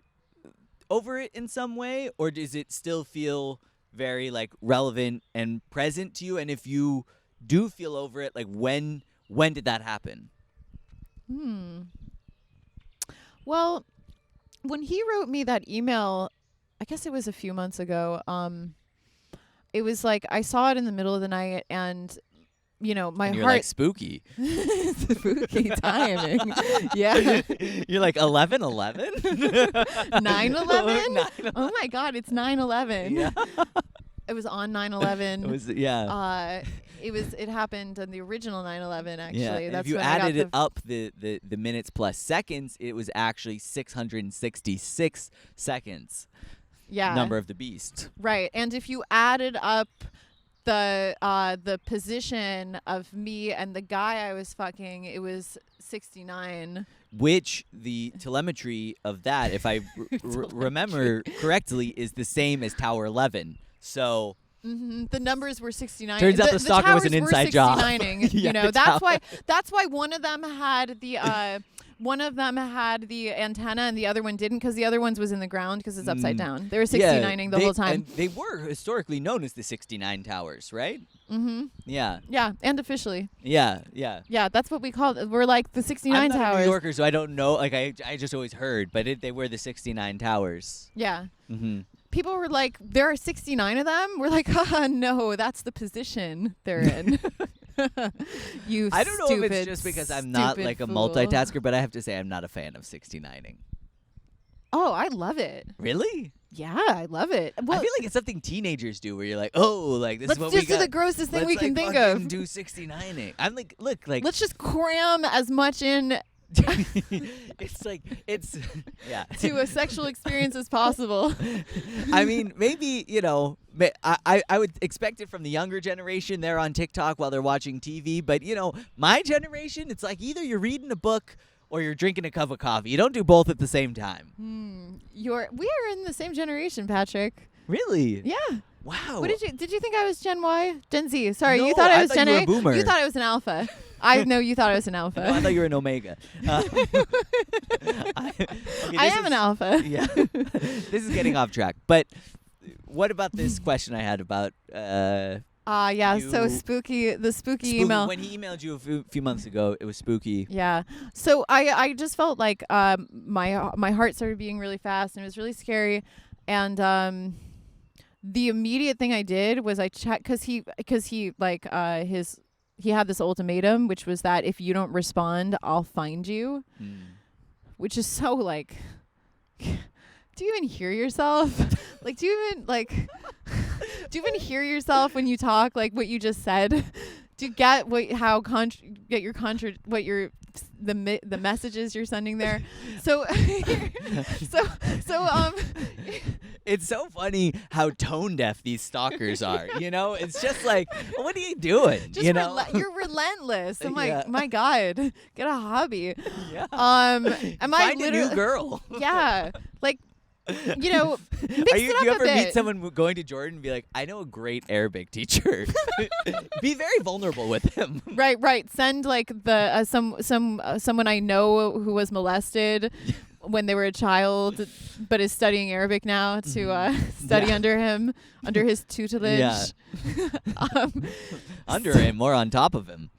it in some way, or does it still feel very like relevant and present to you? And if you do feel over it, like when did that happen? Well, when he wrote me that email, I guess it was a few months ago. It was like I saw it in the middle of the night, and my And you're heart like spooky. spooky timing. Yeah. You're like 11/11? 9/11? Oh my God, it's 9/11. Yeah. It was on 9/11. It was, yeah. It happened on the original 9/11 actually. Yeah. And That's if you when I got added it up the minutes plus seconds, it was actually 666 seconds. yeah. Number of the beast. Right. And if you added up the position of me and the guy I was fucking, it was 69. Which the telemetry of that, if I remember correctly, is the same as Tower 11. So The numbers were 69. turns out the stalker was an towers inside were job. 69ing, Yeah, the that's tower. why one of them had the antenna and the other one didn't, because the other one's was in the ground because it's upside down. They were 69ing the whole time. And they were historically known as the 69 Towers, right? Mm-hmm. Yeah. Yeah, and officially. Yeah. Yeah, that's what we called it. We're like the 69 I'm not towers. a New Yorker, so I don't know. Like I just always heard, but they were the 69 Towers. Yeah. Mm-hmm. People were like, there are 69 of them? We're like, haha, no, that's the position they're in. You I don't know if it's stupid, just because I'm not stupid like a fool. multitasker, but I have to say I'm not a fan of 69ing. Oh, I love it. Really? Yeah, I love it. Well, I feel like it's something teenagers do where you're like, oh, like this let's is what just we got. do the grossest thing Let's, we can like, think fucking of. do 69ing. I'm like, look, like Let's just cram as much in it's like it's yeah. to a sexual experience as possible. I mean, maybe, I would expect it from the younger generation. They're on TikTok while they're watching TV. But, my generation, it's like either you're reading a book or you're drinking a cup of coffee. You don't do both at the same time. We are in the same generation, Patrick. Really? Yeah. Wow. What did you think I was Gen Y? Gen Z. Sorry, No, you thought I was Gen you were A? a boomer. You thought I was an alpha. I know you thought I was an alpha. No, I thought you were an omega. I am an alpha. Yeah. This is getting off track. But what about this question I had about Yeah, so You- spooky, the spooky email. When he emailed you a few months ago, it was spooky. Yeah. So I just felt like my heart started beating really fast and it was really scary, and the immediate thing I did was I checked because he had this ultimatum, which was that if you don't respond, I'll find you, which is so like. Do you even hear yourself? Like, do you even hear yourself when you talk? Like what you just said? Do you get the messages you're sending there? So It's so funny how tone deaf these stalkers are. You know, it's just like, what are you doing? Just you know, you're relentless. I'm Yeah. like, my God, get a hobby. yeah. Am I Find a new girl. Yeah, like, you know, mix Do you it up ever a bit. meet someone going to Jordan and be like, I know a great Arabic teacher? Be very vulnerable with him. Right. Send like the someone I know who was molested when they were a child, but is studying Arabic now to study under him, under his tutelage. Yeah. Under him, more on top of him.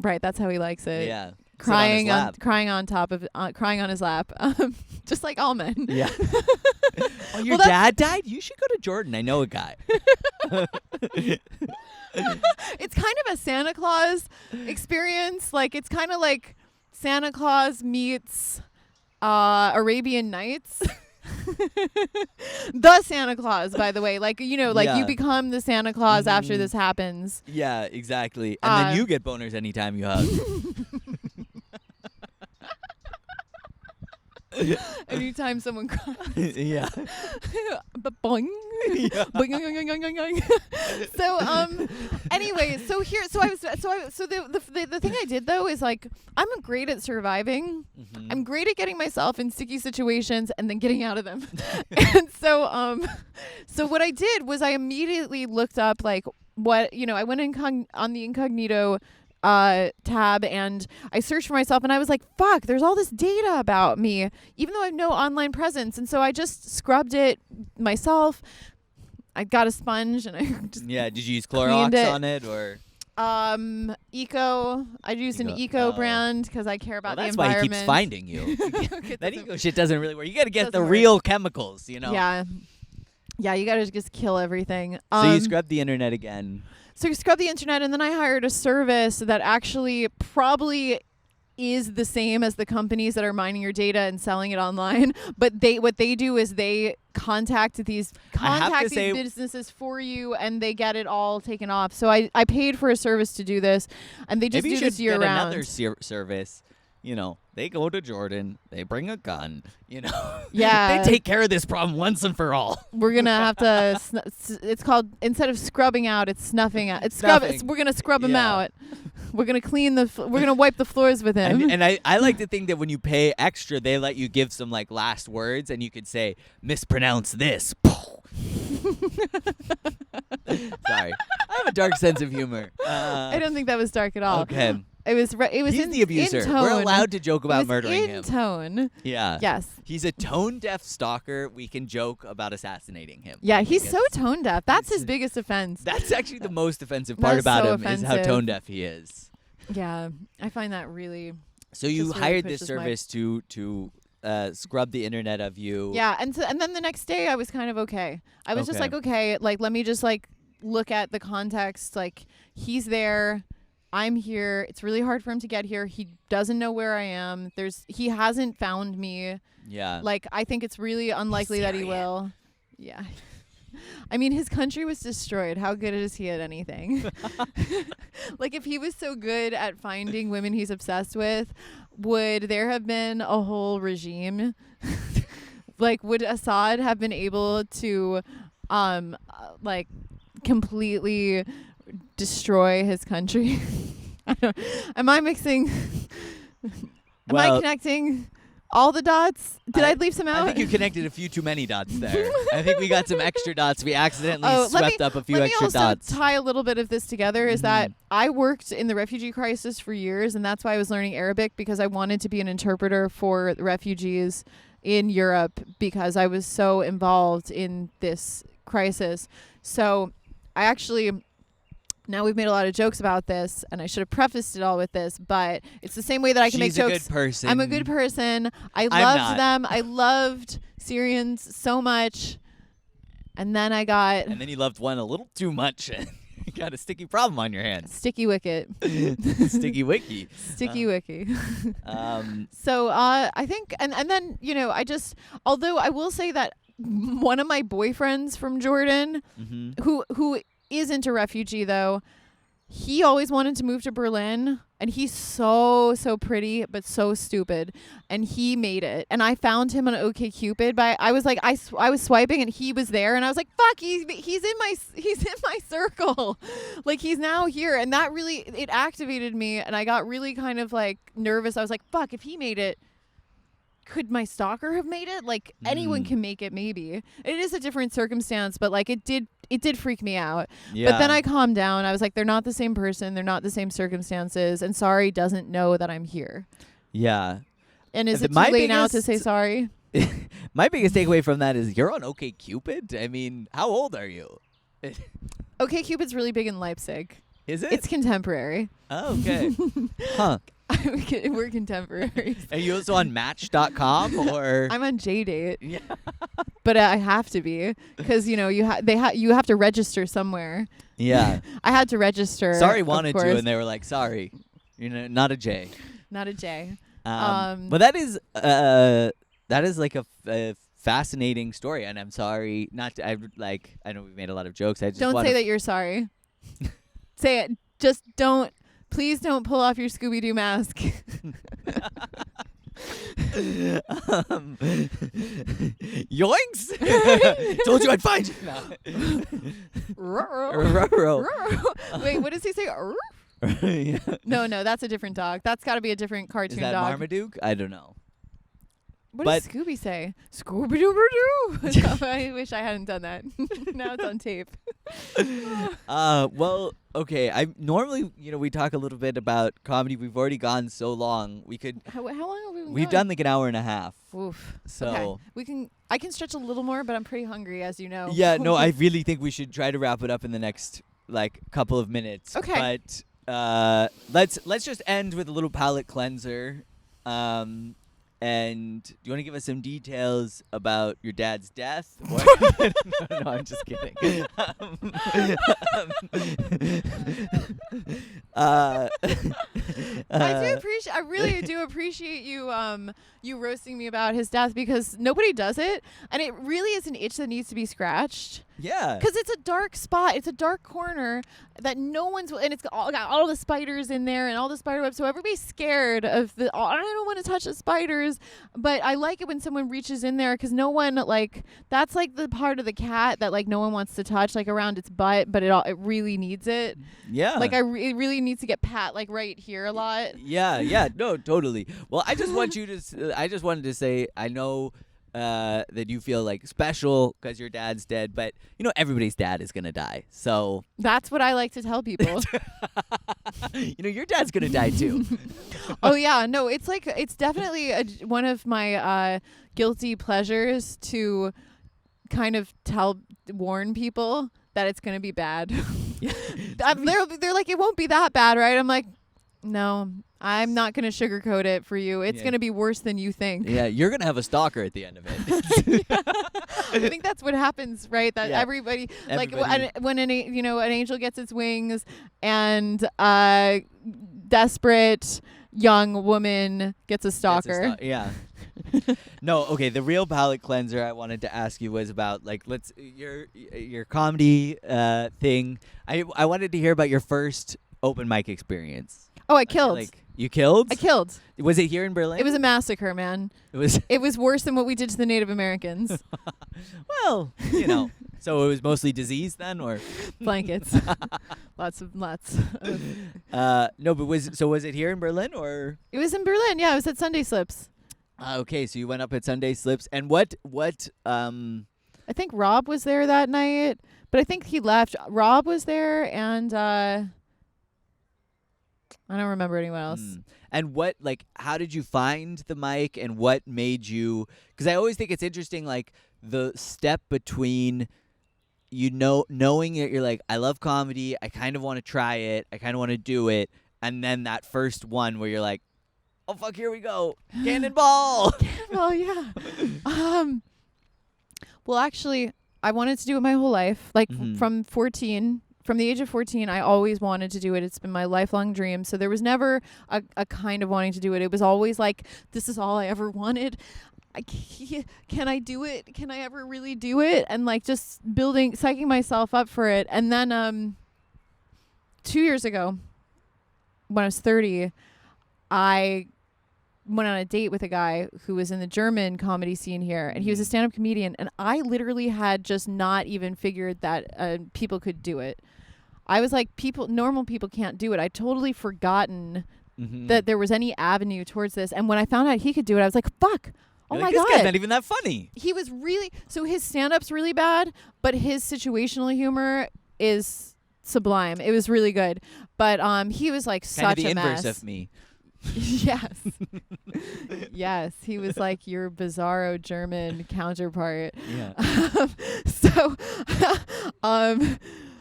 Right, that's how he likes it. Yeah. Crying Sit on his on lap. crying on top of crying on his lap, just like all men. Yeah. Oh, your Well, dad died? You should go to Jordan. I know a guy. It's kind of a Santa Claus experience. Like, it's kind of like Santa Claus meets Arabian Nights. The Santa Claus, by the way. Like, you know, like Yeah. you become the Santa Claus after Mhm. this happens. Yeah, exactly. And then you get boners anytime you hug. Anytime someone cries. Yeah. Boing. Yeah. Boing, boing, boing, boing, boing, boing. So anyway, so the thing I did though is like, I'm great at surviving. Mhm. I'm great at getting myself in sticky situations and then getting out of them. And so what I did was I immediately looked up like what, you know, I went on the incognito tab and I searched for myself and I was like, fuck, there's all this data about me, even though I have no online presence. And so I just scrubbed it myself. I got a sponge and I just Yeah, did you use cleaned Clorox it. on it or? Eco. I used an Eco. Eco Oh. brand because I care about Well, that's the why he environment. keeps finding you. Okay, That doesn't- eco shit doesn't really work. You got to get the Doesn't work. real chemicals, you know? Yeah. Yeah, you gotta just kill everything. So you scrubbed the internet again. So you scrub the internet, and then I hired a service that actually probably is the same as the companies that are mining your data and selling it online. But what they do is they contact these businesses for you, and they get it all taken off. So I paid for a service to do this, and they just Maybe you do should this year get round. another service. You know, they go to Jordan, they bring a gun, you know. Yeah. They take care of this problem once and for all. We're gonna have to. It's called, instead of scrubbing out, it's snuffing out. It's Snuffing. We're gonna scrub him Yeah. out. We're gonna clean we're gonna wipe the floors with him. And I like to think that when you pay extra, they let you give some like last words, and you could say, mispronounce this. Sorry. I have a dark sense of humor. I don't think that was dark at all. Okay. It was. It was He's in, the abuser. In tone. We're allowed to joke It about was murdering in him. tone. Yeah. Yes. He's a tone-deaf stalker. We can joke about assassinating him. Yeah, I he's think so it's- tone deaf. That's his biggest offense. That's actually the most offensive part That's about so him is how offensive. tone-deaf he is. Yeah, I find that really. So you Just really hired this pushes my- service to scrub the internet of you. Yeah, and then the next day I was kind of okay. I was just Okay. like, okay, like let me just like look at the context. Like, he's there, I'm here. It's really hard for him to get here. He doesn't know where I am. He hasn't found me. Yeah. Like, I think it's really unlikely that he Syria. will. Yeah. I mean, his country was destroyed. How good is he at anything? Like, if he was so good at finding women he's obsessed with, would there have been a whole regime? Like, would Assad have been able to, like, completely destroy his country? I don't, am I mixing? Am I Well, connecting all the dots? Did I leave some out? I think you connected a few too many dots there. I think we got some extra dots. We accidentally let swept up a few let extra me also dots. tie a little bit of this together. Is that Mhm. I worked in the refugee crisis for years, and that's why I was learning Arabic, because I wanted to be an interpreter for refugees in Europe because I was so involved in this crisis. So I actually, now we've made a lot of jokes about this, and I should have prefaced it all with this, but it's the same way that I can make She's a jokes. good person. I'm a good person. I I'm loved not. them. I loved Syrians so much. And then I got And then you loved one a little too much, and you got a sticky problem on your hands. Sticky Wicket. Sticky wiki. Sticky Wiki. Um, So I think, and then, you know, although I will say that one of my boyfriends from Jordan, mhm. who isn't a refugee though, he always wanted to move to Berlin, and he's so pretty but so stupid, and he made it. And I found him on OkCupid, but I was like, I was swiping and he was there, and I was like, fuck, he's in my circle. Like, he's now here. And that really, it activated me, and I got really kind of like nervous. I was like, fuck, if he made it, could my stalker have made it? Like, anyone can make it, maybe. It is a different circumstance, but like it did freak me out. Yeah. But then I calmed down. I was like, they're not the same person. They're not the same circumstances. And sorry doesn't know that I'm here. Yeah. And is it too late now to say sorry? My biggest takeaway from that is you're on OkCupid. I mean, how old are you? OkCupid's really big in Leipzig. Is it? It's contemporary. Oh, okay. Huh. We're contemporaries. Are you also on Match.com or? I'm on JDate. Yeah. But I have to be, because you have to register somewhere. Yeah. I had to register. Sorry wanted to, and they were like, sorry, not a J. Not a J. But that is like a fascinating story, and I'm sorry not to. I know we've made a lot of jokes. I just don't say that you're sorry. Say it. Just don't. Please don't pull off your Scooby-Doo mask. Yoinks! Told you I'd find you. Wait, what does he say? Yeah. No, that's a different dog. That's got to be a different cartoon Is that dog. Marmaduke? I don't know. What does Scooby say? Scooby-Doo-Doo. I wish I hadn't done that. Now it's on tape. Well, okay. I normally, we talk a little bit about comedy. We've already gone so long. We could. How long have we been We've going? done like an hour and a half. Oof. So okay. I can stretch a little more, but I'm pretty hungry, as you know. Yeah. No, I really think we should try to wrap it up in the next couple of minutes. Okay. But let's just end with a little palate cleanser. And do you want to give us some details about your dad's death? No, I'm just kidding. I really do appreciate you roasting me about his death, because nobody does it, and it really is an itch that needs to be scratched. Yeah. Because it's a dark spot. It's a dark corner that no one's, and it's got all the spiders in there and all the spider webs. So everybody's scared of I don't want to touch the spiders, but I like it when someone reaches in there, because no one, that's like the part of the cat that no one wants to touch, around its butt, but it really needs it. Yeah. It really needs to get pat right here a lot. Yeah. No, totally. Well, I just wanted to say, I know that you feel special because your dad's dead, but everybody's dad is gonna die. So that's what I like to tell people. Your dad's gonna die too. Oh yeah, no, it's definitely one of my guilty pleasures to kind of warn people that it's gonna be bad. They're like, it won't be that bad, right? I'm like, no, I'm not going to sugarcoat it for you. It's going to be worse than you think. Yeah, you're going to have a stalker at the end of it. I think that's what happens, right? That everybody, when an angel gets its wings, and desperate young woman gets a stalker. Yeah. No, okay. The real palate cleanser I wanted to ask you was about your comedy thing. I wanted to hear about your first open mic experience. Oh, I killed. You killed? I killed. Was it here in Berlin? It was a massacre, man. It was worse than what we did to the Native Americans. Well, so it was mostly disease then, or blankets. lots. No, but was it here in Berlin, or? It was in Berlin. Yeah, it was at Sunday Slips. Okay, so you went up at Sunday Slips, and what I think Rob was there that night, but I think he left. Rob was there, and I don't remember anyone else. And how did you find the mic, and what made you? Because I always think it's interesting, the step between knowing that you're I love comedy, I kind of want to try it, I kind of want to do it, and then that first one where you're oh fuck, here we go, cannonball. Cannonball, yeah. Well, actually, I wanted to do it my whole life, from 14. From the age of 14, I always wanted to do it. It's been my lifelong dream. So there was never a kind of wanting to do it. It was always this is all I ever wanted. Can I do it? Can I ever really do it? And just psyching myself up for it. And then 2 years ago, when I was 30, I went on a date with a guy who was in the German comedy scene here, and he was a stand-up comedian, and I literally had just not even figured that people could do it. I was like, normal people can't do it. I'd totally forgotten that there was any avenue towards this, and when I found out he could do it, I was like, fuck. Oh my God. This guy's not even that funny. He was really, so his stand-up's really bad, but his situational humor is sublime. It was really good. But he was like such a mess. Kind of the inverse of me. Yes. Yes. He was like your bizarro German counterpart. Yeah.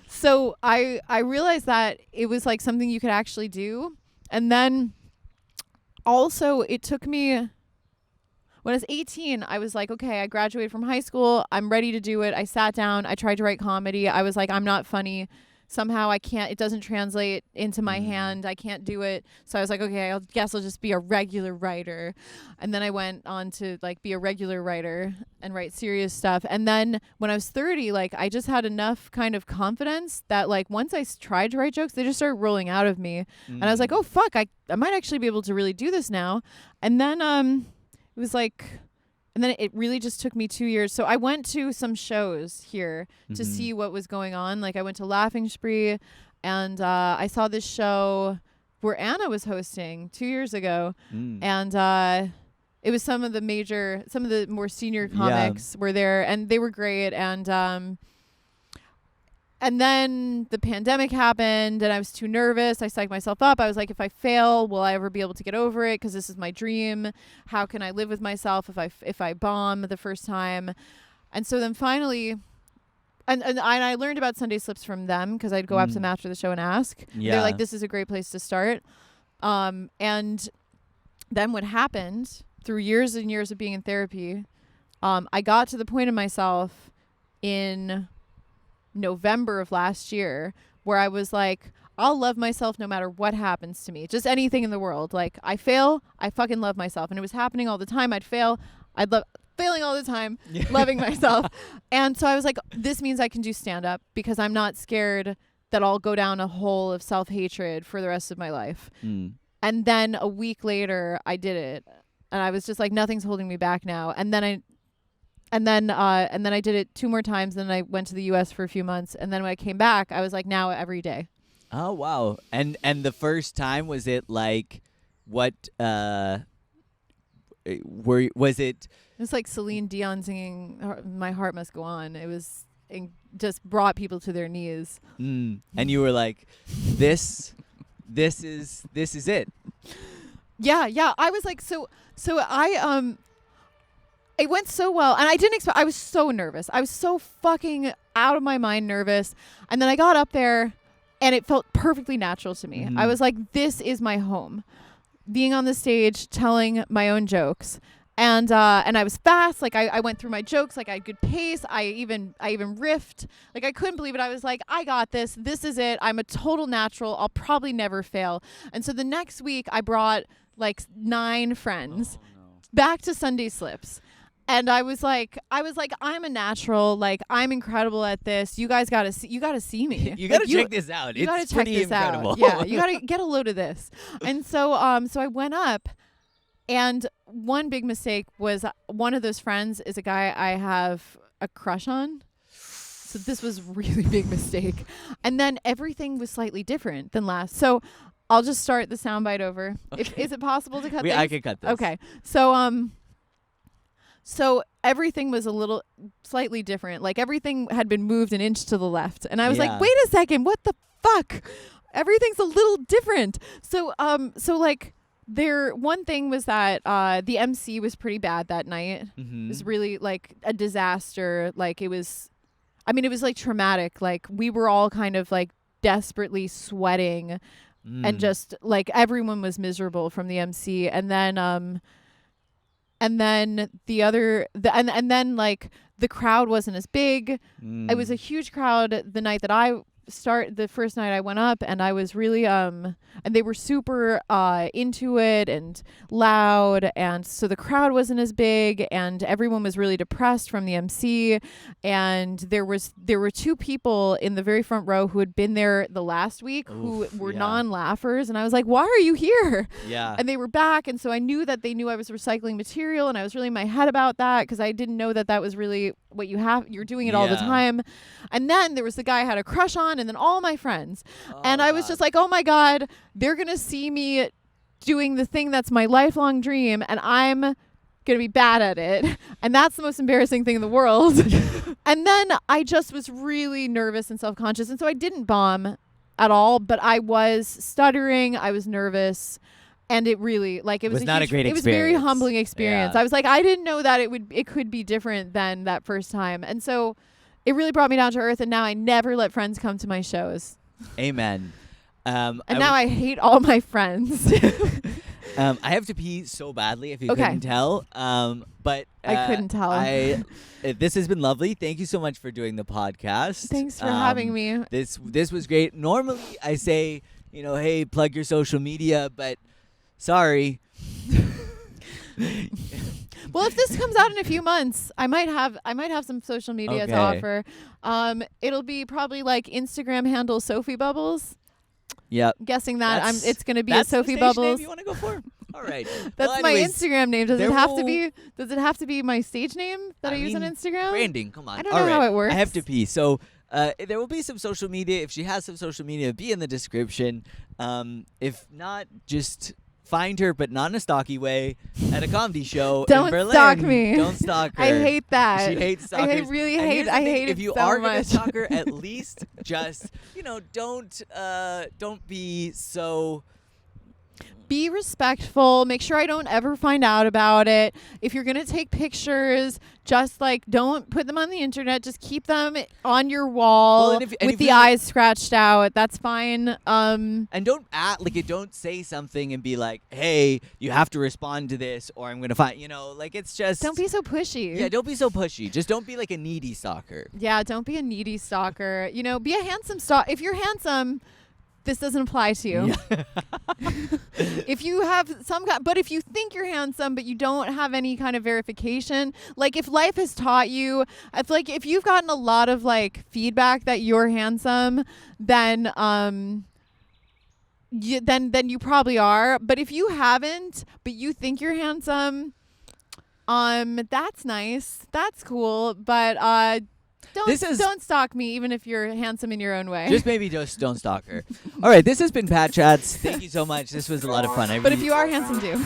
So I realized that it was like something you could actually do. And then also it took me, when I was 18, I was like, okay, I graduated from high school. I'm ready to do it. I sat down. I tried to write comedy. I was like, I'm not funny. Somehow I can't, it doesn't translate into my hand. I can't do it. So I was like, okay, I guess I'll just be a regular writer. And then I went on to like be a regular writer and write serious stuff. And then when I was 30, like I just had enough kind of confidence that like once I tried to write jokes, they just started rolling out of me. And I was like, oh fuck, I might actually be able to really do this now. And then it was like, and then it really just took me 2 years. So I went to some shows here to see what was going on. Like I went to Laughing Spree, and I saw this show where Anna was hosting 2 years ago. And it was some of the more senior comics were there, and they were great. And then the pandemic happened, and I was too nervous. I psyched myself up. I was like, if I fail, will I ever be able to get over it? Because this is my dream. How can I live with myself if I bomb the first time? And so then finally, and I learned about Sunday Slips from them, because I'd go up to them after the show and ask. Yeah. They're like, this is a great place to start. And then what happened, through years and years of being in therapy, I got to the point in myself in November of last year where I was like, I'll love myself no matter what happens to me. Just anything in the world. Like I fail, I fucking love myself. And it was happening all the time. I'd fail. I'd love failing all the time, loving myself. And so I was like, this means I can do stand up, because I'm not scared that I'll go down a hole of self-hatred for the rest of my life. And then a week later I did it. And I was just like, nothing's holding me back now. And then I did it 2 more times. Then I went to the US for a few months. And then when I came back, I was like, now every day. Oh, wow. And the first time, was it like, what, was it? It was like Celine Dion singing My Heart Must Go On. It was, just brought people to their knees. And you were like, this is it. Yeah. I was like, so it went so well, and I didn't expect. I was so nervous. I was so fucking out of my mind nervous. And then I got up there, and it felt perfectly natural to me. I was like, this is my home. Being on the stage, telling my own jokes. And I was fast. Like I went through my jokes. Like I had good pace. I even riffed. Like I couldn't believe it. I was like, I got this. This is it. I'm a total natural. I'll probably never fail. And so the next week I brought like 9 friends back to Sunday Slips. And I was like, I'm a natural. Like, I'm incredible at this. You guys gotta see me. You gotta check this out. It's pretty incredible. Yeah, you gotta get a load of this. And so I went up, and one big mistake was one of those friends is a guy I have a crush on. So this was a really big mistake. And then everything was slightly different than last. So I'll just start the soundbite over. Okay. Is it possible to cut this? I can cut this. Okay. So everything was a little slightly different. Like everything had been moved an inch to the left. And I was like, wait a second, what the fuck? Everything's a little different. So like one thing was that the MC was pretty bad that night. It was really like a disaster. Like it was like traumatic. Like we were all kind of like desperately sweating and just like everyone was miserable from the MC. And then like the crowd wasn't as big. It was a huge crowd the night that I the first night I went up, and I was really and they were super into it and loud, and so the crowd wasn't as big, and everyone was really depressed from the MC, and there were 2 people in the very front row who had been there the last week who were non-laughers, and I was like, why are you here? Yeah. And they were back, and so I knew that they knew I was recycling material, and I was really in my head about that because I didn't know that was really what you're doing it all the time. And then there was the guy I had a crush on, and then all my friends. And I was just like, oh my God, they're going to see me doing the thing that's my lifelong dream, and I'm going to be bad at it. And that's the most embarrassing thing in the world. And then I just was really nervous and self-conscious. And so I didn't bomb at all, but I was stuttering. I was nervous. And it really, it was not a great experience. It was a very humbling experience. Yeah. I was like, I didn't know that it could be different than that first time. And so it really brought me down to earth. And now I never let friends come to my shows. Amen. And now I hate all my friends. I have to pee so badly, if you couldn't tell. But I couldn't tell. This has been lovely. Thank you so much for doing the podcast. Thanks for having me. This was great. Normally, I say, hey, plug your social media, but sorry. Well, if this comes out in a few months, I might have some social media to offer. It'll be probably Instagram handle Sophie Bubbles. Yep. Guessing that it's going to be a Sophie Bubbles. Name you want to go for? All right. That's my Instagram name. Does it have to be my stage name that I use on Instagram? Branding. Come on. I don't know how it works. I have to pee. So there will be some social media. If she has some social media, be in the description. If not, just find her, but not in a stalky way, at a comedy show in Berlin. Don't stalk me. Don't stalk her. I hate that. She hates stalkers. I hate it If you so are much. gonna stalk her, at least just don't be so. Be respectful. Make sure I don't ever find out about it. If you're going to take pictures, just don't put them on the internet. Just keep them on your wall with the eyes scratched out. That's fine. And don't act don't say something and be like, hey, you have to respond to this or I'm going to find, it's just. Don't be so pushy. Yeah, don't be so pushy. Just don't be a needy stalker. Yeah, don't be a needy stalker. Be a handsome stalker. If you're handsome, this doesn't apply to you. Yeah. If you have but if you think you're handsome, but you don't have any kind of verification, if life has taught you, if you've gotten a lot of feedback that you're handsome, then you probably are. But if you haven't, but you think you're handsome, that's nice. That's cool. But don't stalk me, even if you're handsome in your own way. Just don't stalk her. All right, this has been Patchats. Thank you so much. This was a lot of fun. But if you are handsome, do.